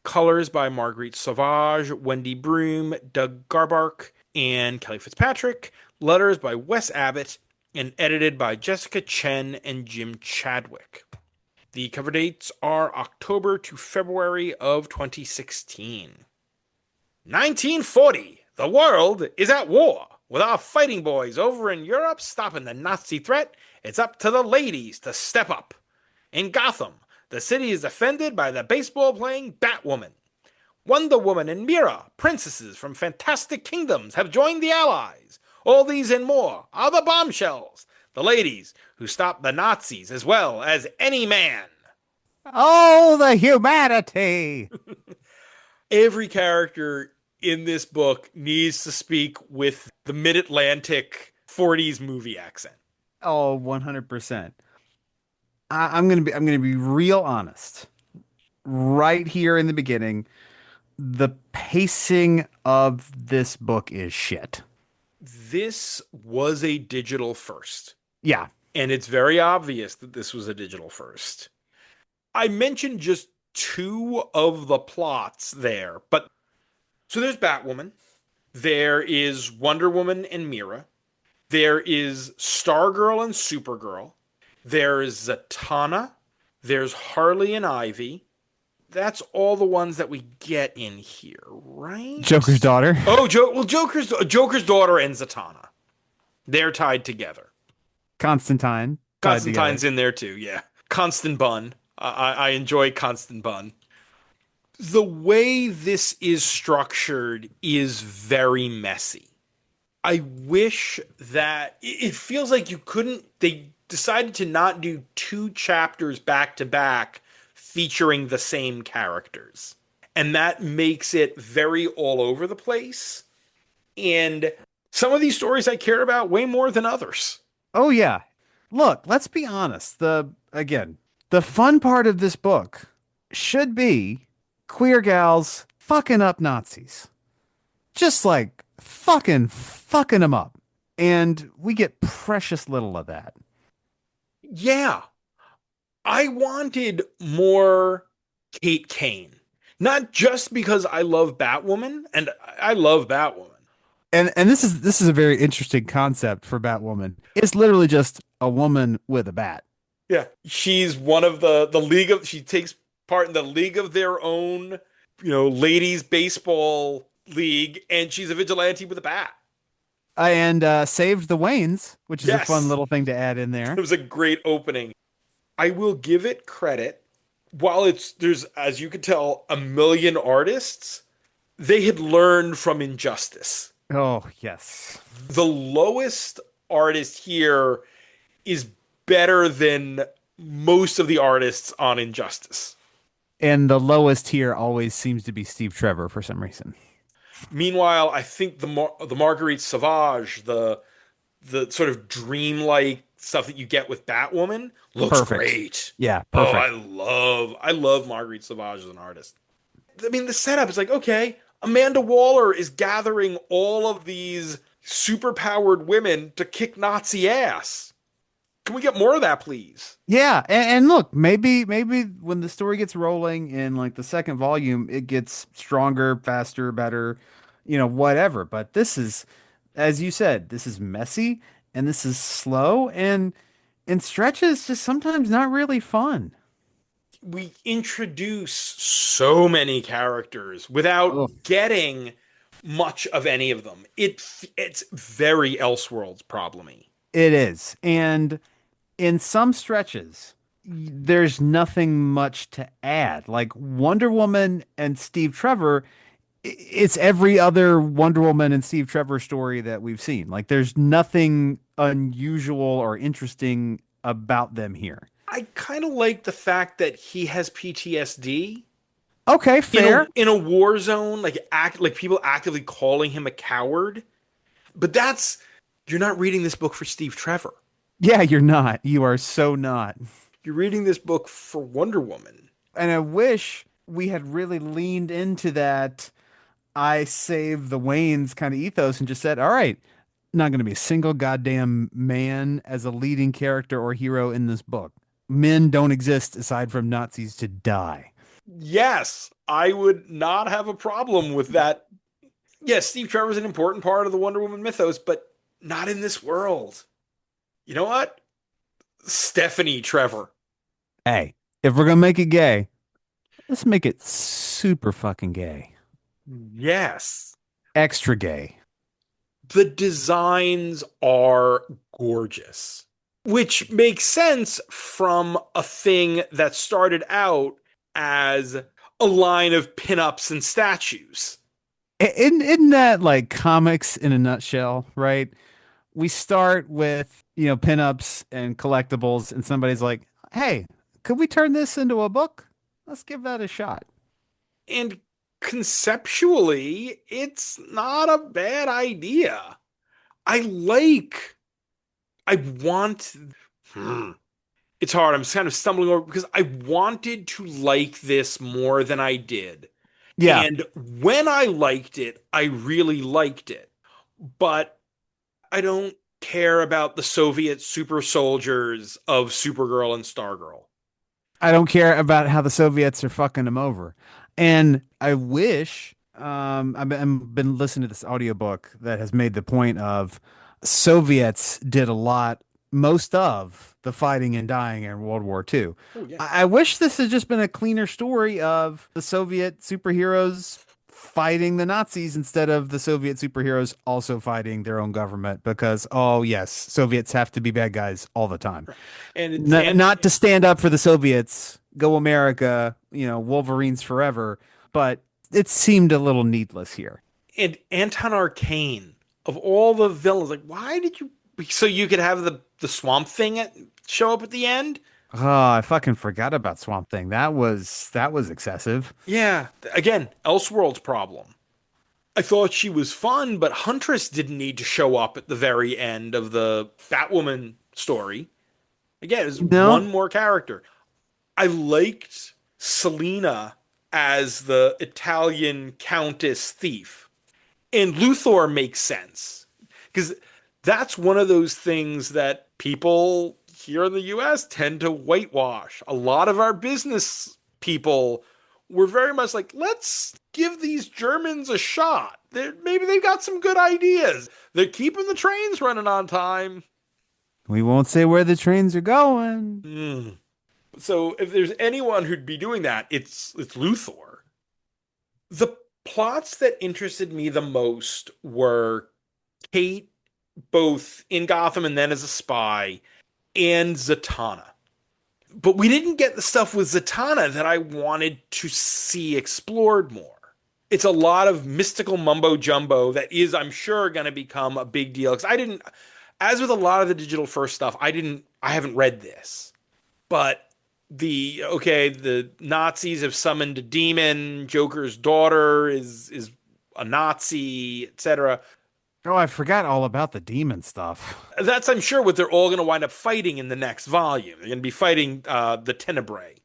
Colors by Marguerite Sauvage, Wendy Broom, Doug Garbark, and Kelly Fitzpatrick. Letters by Wes Abbott, and edited by Jessica Chen and Jim Chadwick. The cover dates are October to February of 2016. 1940. The world is at war. With our fighting boys over in Europe stopping the Nazi threat, it's up to the ladies to step up. In Gotham, the city is defended by the baseball-playing Batwoman. Wonder Woman and Mira, princesses from fantastic kingdoms, have joined the Allies. All these and more are the Bombshells, the ladies who stopped the Nazis as well as any man. Oh, the humanity! Every character in this book needs to speak with the mid-Atlantic 40s movie accent. Oh, 100%. I'm gonna be real honest. Right here in the beginning, the pacing of this book is shit. This was a digital first. Yeah. And it's very obvious that this was a digital first. I mentioned just two of the plots there, but so there's Batwoman, there is Wonder Woman and Mira, there is Stargirl and Supergirl, there is Zatanna, there's Harley and Ivy. That's all the ones that we get in here, right? Joker's daughter. Oh, Joker's daughter and Zatanna. They're tied together. Constantine. Constantine's in there too, yeah. Constant Bun. I enjoy Constant Bun. The way this is structured is very messy. I wish that it feels like they decided to not do two chapters back to back featuring the same characters. And that makes it very all over the place. And some of these stories I care about way more than others. Oh yeah. Look, let's be honest. The fun part of this book should be queer gals fucking up Nazis. Just like fucking them up. And we get precious little of that. Yeah. I wanted more Kate Kane. Not just because I love Batwoman, and I love Batwoman. And this is a very interesting concept for Batwoman. It's literally just a woman with a bat. Yeah. She's one of she takes part in the League of Their Own, ladies baseball league, and she's a vigilante with a bat. And saved the Waynes, which is a fun little thing to add in there. It was a great opening. I will give it credit. While there's, as you can tell, a million artists, they had learned from Injustice. Oh, yes. The lowest artist here is better than most of the artists on Injustice. And the lowest here always seems to be Steve Trevor for some reason. Meanwhile, I think the Marguerite Sauvage, the sort of dreamlike stuff that you get with Batwoman looks great. Yeah, perfect. Oh, I love Marguerite Sauvage as an artist. I mean, the setup is like, okay, Amanda Waller is gathering all of these superpowered women to kick Nazi ass. Can we get more of that, please? Yeah, and look, maybe when the story gets rolling in like the second volume, it gets stronger, faster, better, whatever. But this is, as you said, this is messy and this is slow and in stretches just sometimes not really fun. We introduce so many characters without getting much of any of them. It's very Elseworlds problem-y. It is. And in some stretches, there's nothing much to add. Like Wonder Woman and Steve Trevor, it's every other Wonder Woman and Steve Trevor story that we've seen. Like there's nothing unusual or interesting about them here. I kind of like the fact that he has PTSD. Okay, fair. In a war zone, like people actively calling him a coward. But you're not reading this book for Steve Trevor. Yeah, you're not. You are so not. You're reading this book for Wonder Woman. And I wish we had really leaned into that I save the Waynes kind of ethos and just said, all right, not going to be a single goddamn man as a leading character or hero in this book. Men don't exist aside from Nazis to die. Yes, I would not have a problem with that. Yes, Steve Trevor's an important part of the Wonder Woman mythos, but not in this world. You know what? Stephanie Trevor. Hey, If we're gonna make it gay, let's make it super fucking gay. Yes. Extra gay. The designs are gorgeous, which makes sense from a thing that started out as a line of pinups and statues. Isn't that like comics in a nutshell, right? We start with, pinups and collectibles, and somebody's like, hey, could we turn this into a book? Let's give that a shot. And conceptually, it's not a bad idea. I like, I want, hmm, it's hard. I'm kind of stumbling over because I wanted to like this more than I did. Yeah, And when I liked it, I really liked it. But I don't care about the Soviet super soldiers of Supergirl and Stargirl. I don't care about how the Soviets are fucking them over. And I wish I've been listening to this audiobook that has made the point of Soviets did a lot, most of the fighting and dying in World War II. Oh, yeah. I wish this had just been a cleaner story of the Soviet superheroes fighting the Nazis instead of the Soviet superheroes also fighting their own government because, oh, yes, Soviets have to be bad guys all the time. And it's Not to stand up for the Soviets, go America, Wolverines forever, but it seemed a little needless here. and Anton Arcane of all the villains, like why did you so you could have the swamp thing show up at the end? Oh, I fucking forgot about Swamp Thing. That was excessive. Yeah, again, Elseworlds problem. I thought she was fun, but Huntress didn't need to show up at the very end of the Batwoman story. Again, it was No, one more character. I liked Selena as the Italian countess thief. And Luthor makes sense because that's one of those things that people here in the US tend to whitewash. A lot of our business people were very much like, let's give these Germans a shot. Maybe they've got some good ideas. They're keeping the trains running on time. we won't say where the trains are going. Mm. So if there's anyone who'd be doing that, it's Luthor. The plots that interested me the most were Kate, both in Gotham and then as a spy, and Zatanna. But we didn't get the stuff with Zatanna that I wanted to see explored more. It's a lot of mystical mumbo jumbo that is, I'm sure, going to become a big deal. Because I didn't, as with a lot of the digital first stuff, I haven't read this. But the Nazis have summoned a demon, Joker's daughter is a Nazi, etc. Oh, I forgot all about the demon stuff. That's, I'm sure, what they're all going to wind up fighting in the next volume. They're going to be fighting the Tenebrae.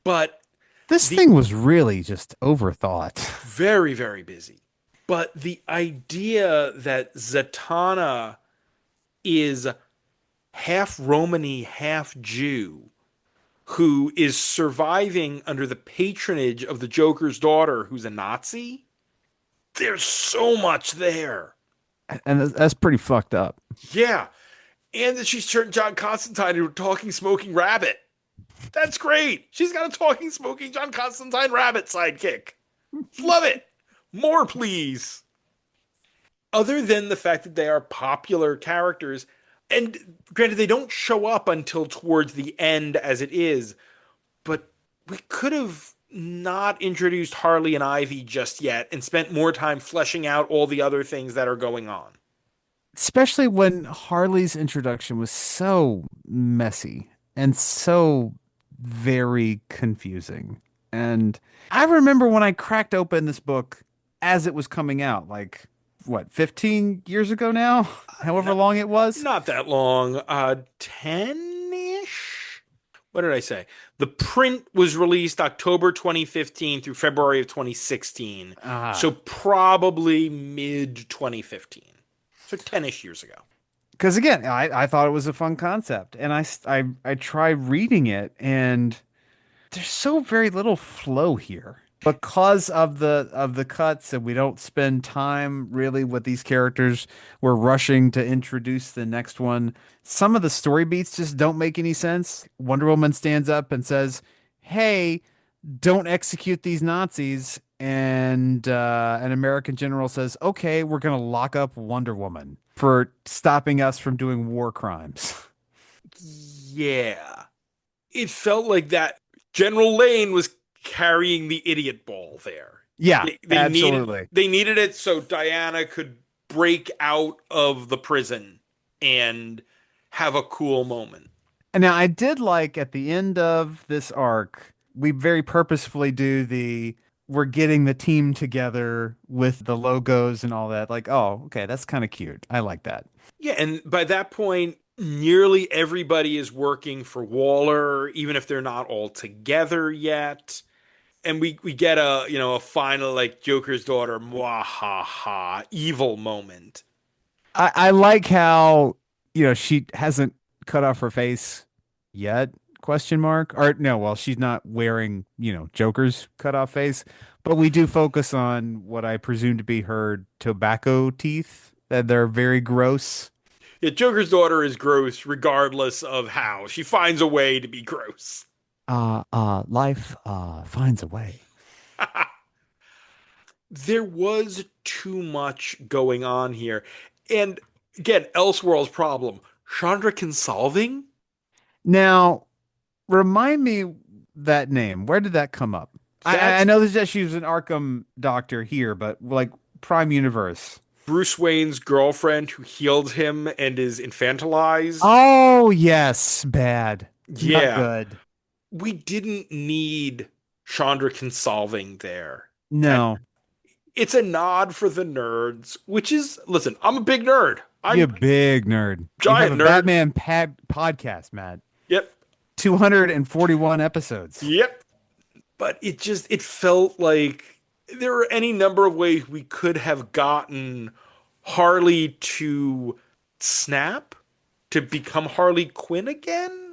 But This the thing was really just overthought. very, very busy. But the idea that Zatanna is half Romany, half Jew, who is surviving under the patronage of the Joker's daughter, who's a Nazi, there's so much there. And that's pretty fucked up. Yeah. And that she's turned John Constantine into a talking, smoking rabbit. That's great. She's got a talking, smoking John Constantine rabbit sidekick. Love it. More, please. Other than the fact that they are popular characters, and granted, they don't show up until towards the end as it is, but we could have not introduced Harley and Ivy just yet and spent more time fleshing out all the other things that are going on. Especially when Harley's introduction was so messy and so very confusing. And I remember when I cracked open this book as it was coming out, like what, 15 years ago now? However long it was. Not that long. 10-ish? What did I say? The print was released October 2015 through February of 2016. So probably mid 2015. So 10-ish years ago. Because again, I thought it was a fun concept, and I tried reading it, and there's so very little flow here because of the cuts, and we don't spend time really with these characters. We're rushing to introduce the next one. Some of the story beats just don't make any sense. Wonder Woman stands up and says, hey, don't execute these Nazis. And an American general says, okay, we're going to lock up Wonder Woman for stopping us from doing war crimes. Yeah. It felt like that General Lane was carrying the idiot ball there. Yeah, They needed absolutely. it so Diana could break out of the prison and have a cool moment. And now I did like at the end of this arc, we very purposefully do we're getting the team together with the logos and all that. Like, oh, okay, that's kind of cute. I like that. Yeah, and by that point, nearly everybody is working for Waller, even if they're not all together yet. And we get a final like Joker's daughter, mwahaha, evil moment. I like how, she hasn't cut off her face yet, question mark. Or no, well, she's not wearing, Joker's cut off face, but we do focus on what I presume to be her tobacco teeth, that they're very gross. Yeah, Joker's daughter is gross regardless of how. She finds a way to be gross. Life finds a way. There was too much going on here. And again, Elseworld's problem. Chandra solving? Now, remind me that name. Where did that come up? I That's know that she was an Arkham doctor here, but like Prime Universe. Bruce Wayne's girlfriend who healed him and is infantilized. Oh, yes, bad. Not Yeah. good. We didn't need Chandra solving there. That No, it's a nod for the nerds, which is listen, I'm a big nerd. you I'm big nerd. You have giant a nerd. Batman podcast, Matt. Yep. 241 episodes. Yep. But it felt like there were any number of ways we could have gotten Harley to snap, to become Harley Quinn again.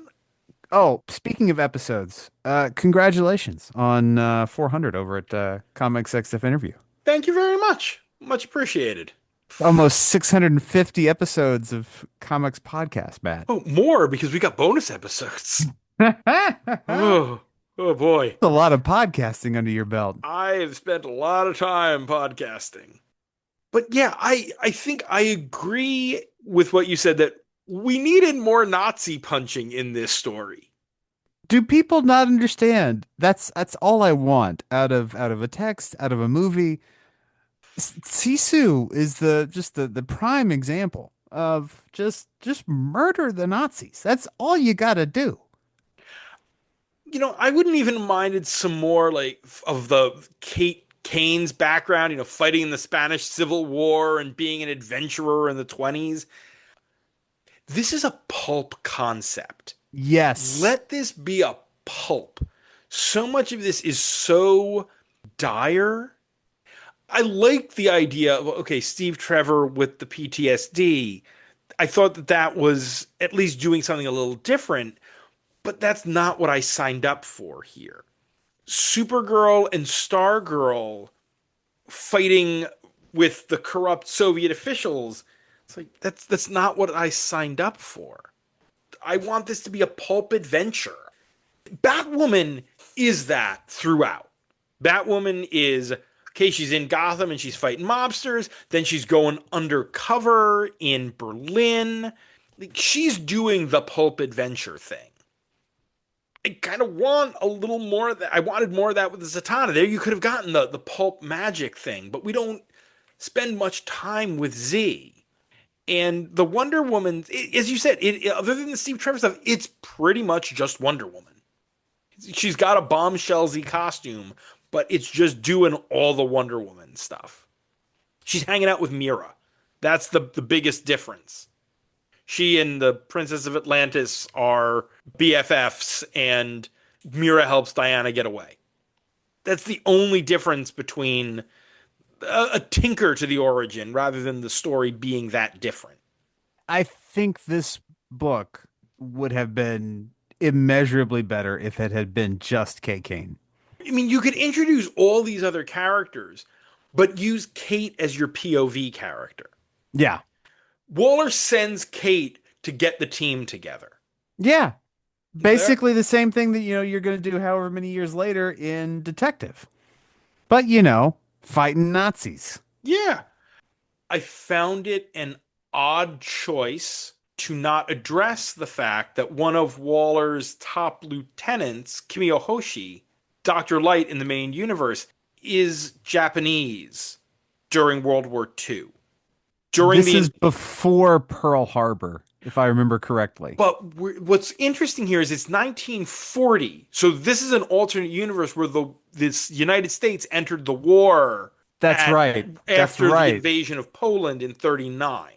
Oh, speaking of episodes, congratulations on 400 over at Comics XF Interview. Thank you very much. Much appreciated. Almost 650 episodes of comics podcast, Matt. Oh, more because we got bonus episodes. Oh, oh boy. A lot of podcasting under your belt. I have spent a lot of time podcasting. But yeah, I think I agree with what you said that we needed more Nazi punching in this story. Do people not understand? That's all I want out of a text, out of a movie. Sisu is the prime example of just murder the Nazis. That's all you got to do. I wouldn't even minded some more like of the Kate Kane's background, fighting in the Spanish Civil War and being an adventurer in the 20s. This is a pulp concept. Yes. Let this be a pulp. So much of this is so dire. I like the idea of, okay, Steve Trevor with the PTSD. I thought that was at least doing something a little different, but that's not what I signed up for here. Supergirl and Stargirl fighting with the corrupt Soviet officials. It's like that's not what I signed up for. I want this to be a pulp adventure. Batwoman is that throughout. Batwoman is okay, she's in Gotham and she's fighting mobsters, then she's going undercover in Berlin. Like, she's doing the pulp adventure thing. I kind of want a little more of that. I wanted more of that with the Zatanna. There you could have gotten the pulp magic thing, but we don't spend much time with Z. And the Wonder Woman, as you said, other than the Steve Trevor stuff, it's pretty much just Wonder Woman. She's got a bombshellsy costume, but it's just doing all the Wonder Woman stuff. She's hanging out with Mira. That's the biggest difference. She and the Princess of Atlantis are BFFs, and Mira helps Diana get away. That's the only difference between a tinker to the origin rather than the story being that different. I think this book would have been immeasurably better if it had been just Kate Kane. I mean, you could introduce all these other characters, but use Kate as your POV character. Yeah. Waller sends Kate to get the team together. Yeah. Basically the same thing that, you're going to do however many years later in Detective. But, fighting Nazis. Yeah. I found it an odd choice to not address the fact that one of Waller's top lieutenants, Kimiyohoshi, Dr. Light in the main universe, is Japanese during World War II. This is before Pearl Harbor, if I remember correctly. But what's interesting here is it's 1940. So this is an alternate universe where this United States entered the war. That's right. After the invasion of Poland in 39.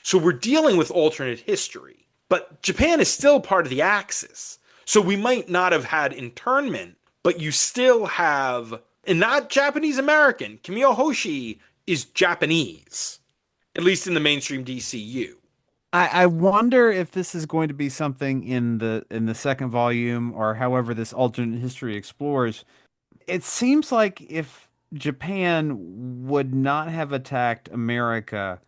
So we're dealing with alternate history. But Japan is still part of the Axis. So we might not have had internment, but you still have, and not Japanese American. Kimiyohoshi is Japanese, at least in the mainstream DCU. I wonder if this is going to be something in the second volume, or however this alternate history explores. It seems like if Japan would not have attacked America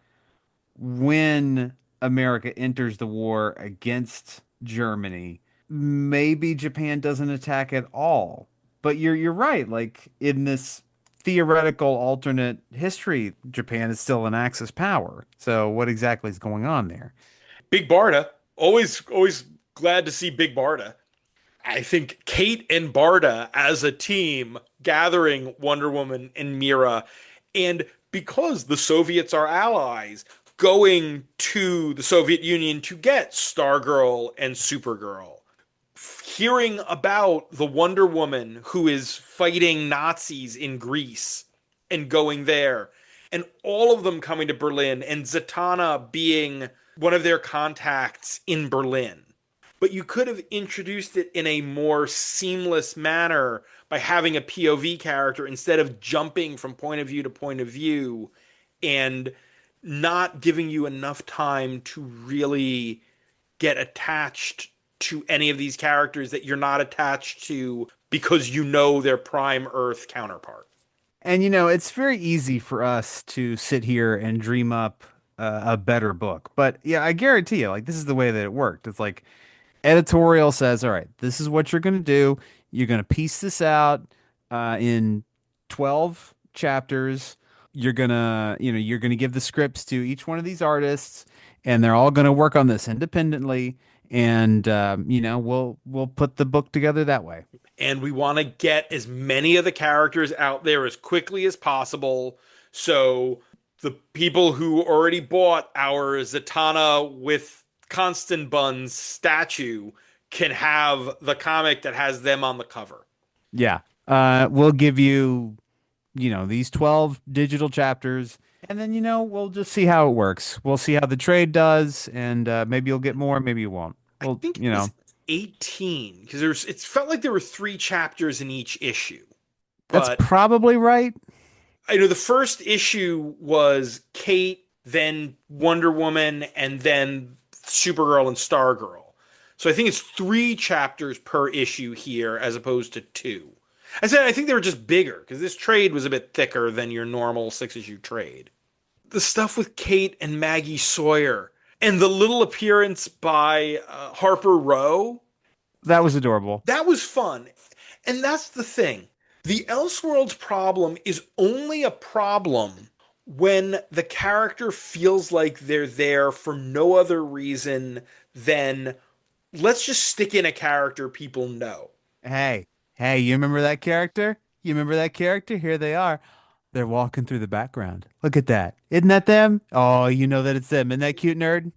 when America enters the war against Germany, maybe Japan doesn't attack at all. But you're right. Like, in this theoretical alternate history, Japan is still an Axis power. So what exactly is going on there? Big Barda, always glad to see Big Barda. I think Kate and Barda as a team gathering Wonder Woman and Mira, and because the Soviets are allies, going to the Soviet Union to get Stargirl and Supergirl. Hearing about the Wonder Woman who is fighting Nazis in Greece and going there, and all of them coming to Berlin, and Zatanna being one of their contacts in Berlin. But you could have introduced it in a more seamless manner by having a POV character instead of jumping from point of view to point of view and not giving you enough time to really get attached to any of these characters that you're not attached to because you know their Prime Earth counterpart. And it's very easy for us to sit here and dream up a better book. But yeah, I guarantee you, like, this is the way that it worked. It's like, editorial says, all right, this is what you're going to do. You're going to piece this out in 12 chapters. You're going to, you're going to give the scripts to each one of these artists, and they're all going to work on this independently. And, we'll put the book together that way. And we want to get as many of the characters out there as quickly as possible. So the people who already bought our Zatanna with Constant Buns statue can have the comic that has them on the cover. Yeah. We'll give you, these 12 digital chapters, and then, we'll just see how it works. We'll see how the trade does, and maybe you'll get more, maybe you won't. Well, I think it was 18 because it felt like there were 3 chapters in each issue. That's probably right. I know the first issue was Kate, then Wonder Woman, and then Supergirl and Stargirl. So I think it's 3 chapters per issue here as opposed to 2. I said I think they were just bigger because this trade was a bit thicker than your normal 6-issue trade. The stuff with Kate and Maggie Sawyer and the little appearance by Harper Row. That was adorable. That was fun. And that's the thing. The Elseworlds problem is only a problem when the character feels like they're there for no other reason than let's just stick in a character people know. Hey, you remember that character? Here they are. They're walking through the background. Look at that. Isn't that them? Oh, you know that it's them. Isn't that cute, nerd?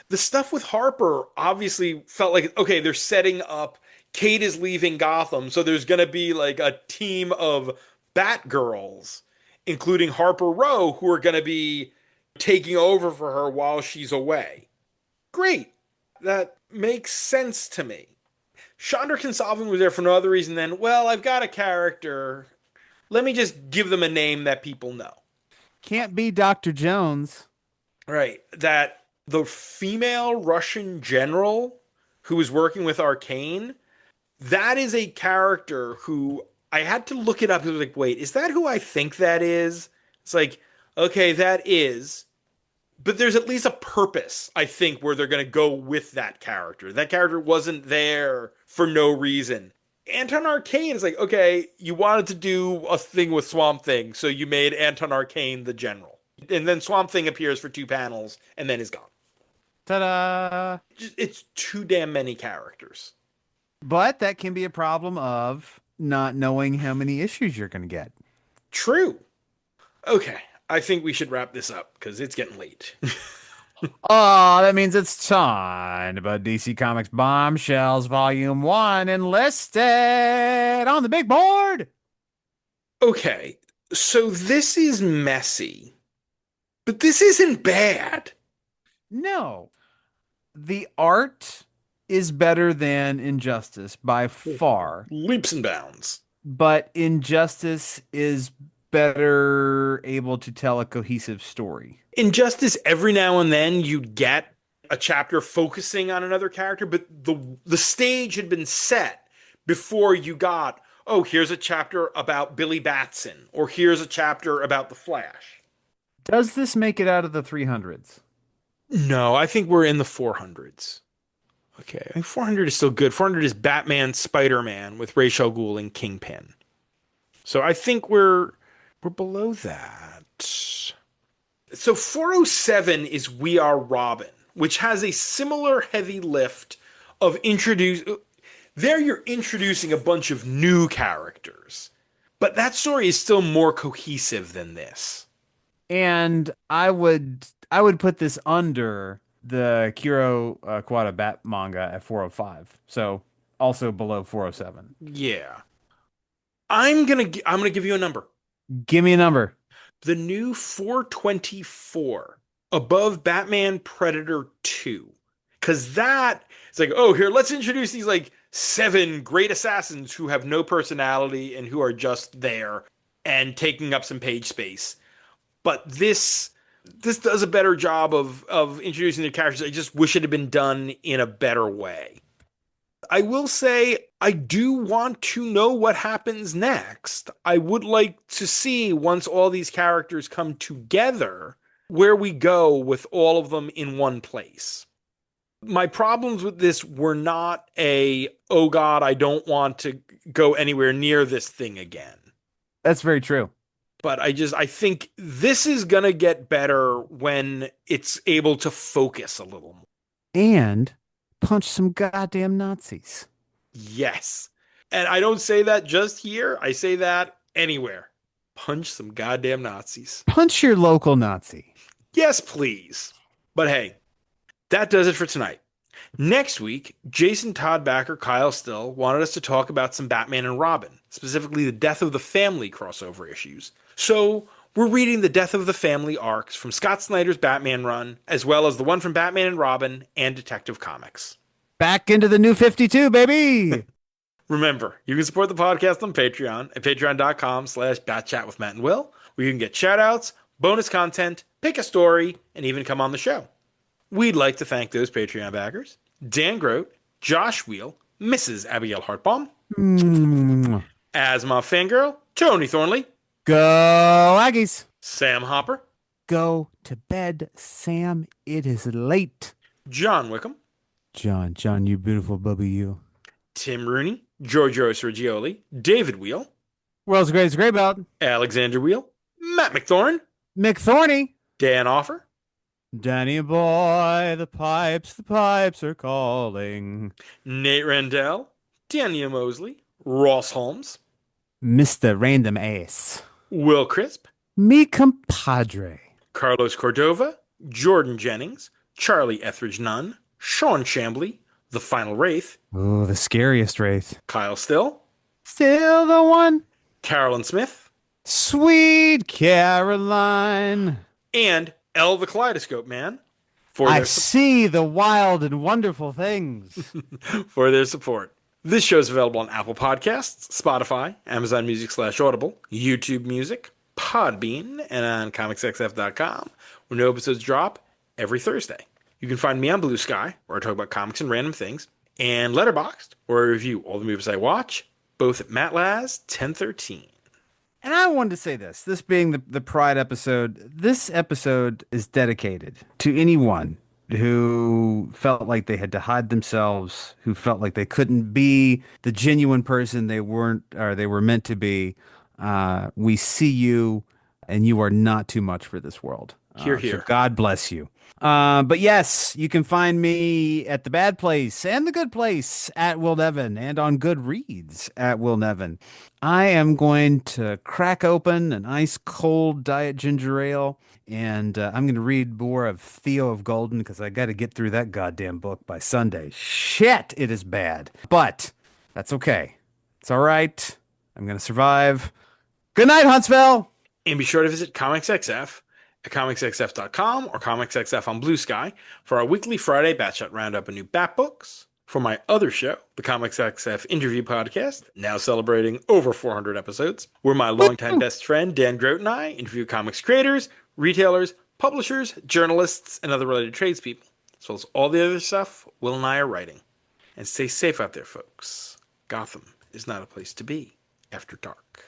The stuff with Harper obviously felt like, okay, they're setting up. Kate is leaving Gotham, so there's going to be like a team of Batgirls, including Harper Row, who are going to be taking over for her while she's away. Great. That makes sense to me. Chandra Kinsalvin was there for no other reason than, well, I've got a character. Let me just give them a name that people know. Can't be Dr. Jones. Right. That the female Russian general who was working with Arcane, that is a character who I had to look it up. I was like, wait, is that who I think that is? It's like, okay, that is. But there's at least a purpose, I think, where they're going to go with that character. That character wasn't there for no reason. Anton Arcane is like, okay, you wanted to do a thing with Swamp Thing, so you made Anton Arcane the general. And then Swamp Thing appears for 2 panels and then is gone. Ta-da! It's too damn many characters. But that can be a problem of not knowing how many issues you're going to get. True. Okay, I think we should wrap this up because it's getting late. Oh, that means it's time about DC Comics Bombshells Volume 1 Enlisted on the big board. Okay, so this is messy, but this isn't bad. No. The art is better than Injustice by far, Leaps and bounds. but Injustice is better able to tell a cohesive story. Injustice, every now and then you'd get a chapter focusing on another character, but the stage had been set before you got, oh, here's a chapter about Billy Batson, or here's a chapter about the Flash. Does this make it out of the 300s? No, I think we're in the 400s. Okay, I think 400 is still good. 400 is Batman, Spider-Man with Ra's al Ghul and Kingpin. So I think we're below that. So 407 is We Are Robin, which has a similar heavy lift of there you're introducing a bunch of new characters. But that story is still more cohesive than this. And I would put this under the Kiro Kawada Bat manga at 405. So also below 407. Yeah. I'm gonna give you a number. Give me a number. The new 424 above Batman Predator 2. Because that, it's like, oh, here, let's introduce these like 7 great assassins who have no personality and who are just there and taking up some page space. But this does a better job of introducing the characters. I just wish it had been done in a better way. I will say I do want to know what happens next. I would like to see, once all these characters come together, where we go with all of them in one place. My problems with this were not oh God, I don't want to go anywhere near this thing again. That's very true. But I think this is going to get better when it's able to focus a little more. And punch some goddamn Nazis. Yes. And I don't say that just here. I say that anywhere. Punch some goddamn Nazis. Punch your local Nazi. Yes, please. But hey, that does it for tonight. Next week, Jason Todd Backer, Kyle Still wanted us to talk about some Batman and Robin, specifically the Death of the Family crossover issues. So we're reading the Death of the Family arcs from Scott Snyder's Batman run, as well as the one from Batman and Robin and Detective Comics. Back into the new 52, baby. Remember, you can support the podcast on Patreon at patreon.com/batchat with Matt and Will, where you can get shoutouts, bonus content, pick a story, and even come on the show. We'd like to thank those Patreon backers: Dan Grote, Josh Wheel, Mrs. Abigail Hartbaum, Asma Fangirl, Tony Thornley, Go Aggies. Sam Hopper, Go to bed, Sam. It is late. John Wickham, John, you beautiful bubby, you. Tim Rooney, Giorgio Sergioli, David Wheel, World's Greatest Gray Belt. Alexander Wheel, Matt McThorne, McThorny. Dan Offer, Danny boy, the pipes are calling. Nate Randell, Daniel Mosley, Ross Holmes, Mr. Random Ace. Will Crisp, Me compadre. Carlos Cordova, Jordan Jennings, Charlie Etheridge Nunn, Sean Chambly, The Final Wraith, Oh, the scariest Wraith. Kyle Still, Still the one. Carolyn Smith, Sweet Caroline. and El the Kaleidoscope Man I see the wild and wonderful things. for their support. This show is available on Apple Podcasts, Spotify, Amazon Music/Audible, YouTube Music, Podbean, and on comicsxf.com, where new episodes drop every Thursday. You can find me on Blue Sky, where I talk about comics and random things, and Letterboxd, where I review all the movies I watch, both at MattLaz1013. And I wanted to say this being the Pride episode, this episode is dedicated to anyone who felt like they had to hide themselves, who felt like they couldn't be the genuine person they weren't, or they were meant to be. We see you, and you are not too much for this world. Hear, So hear. God bless you. But yes, you can find me at the Bad Place and the Good Place at Will Nevin, and on Goodreads at Will Nevin. I am going to crack open an ice cold diet ginger ale, and I'm going to read more of Theo of Golden because I got to get through that goddamn book by Sunday. Shit, it is bad, but that's okay. It's all right. I'm going to survive. Good night, Huntsville. And be sure to visit ComicsXF at comicsxf.com or ComicsXF on Blue Sky for our weekly Friday BatChat roundup of new Bat books. For my other show, the Comics XF Interview Podcast, now celebrating over 400 episodes, where my longtime best friend Dan Grote and I interview comics creators, retailers, publishers, journalists, and other related tradespeople, as well as all the other stuff Will and I are writing. And stay safe out there, folks. Gotham is not a place to be after dark.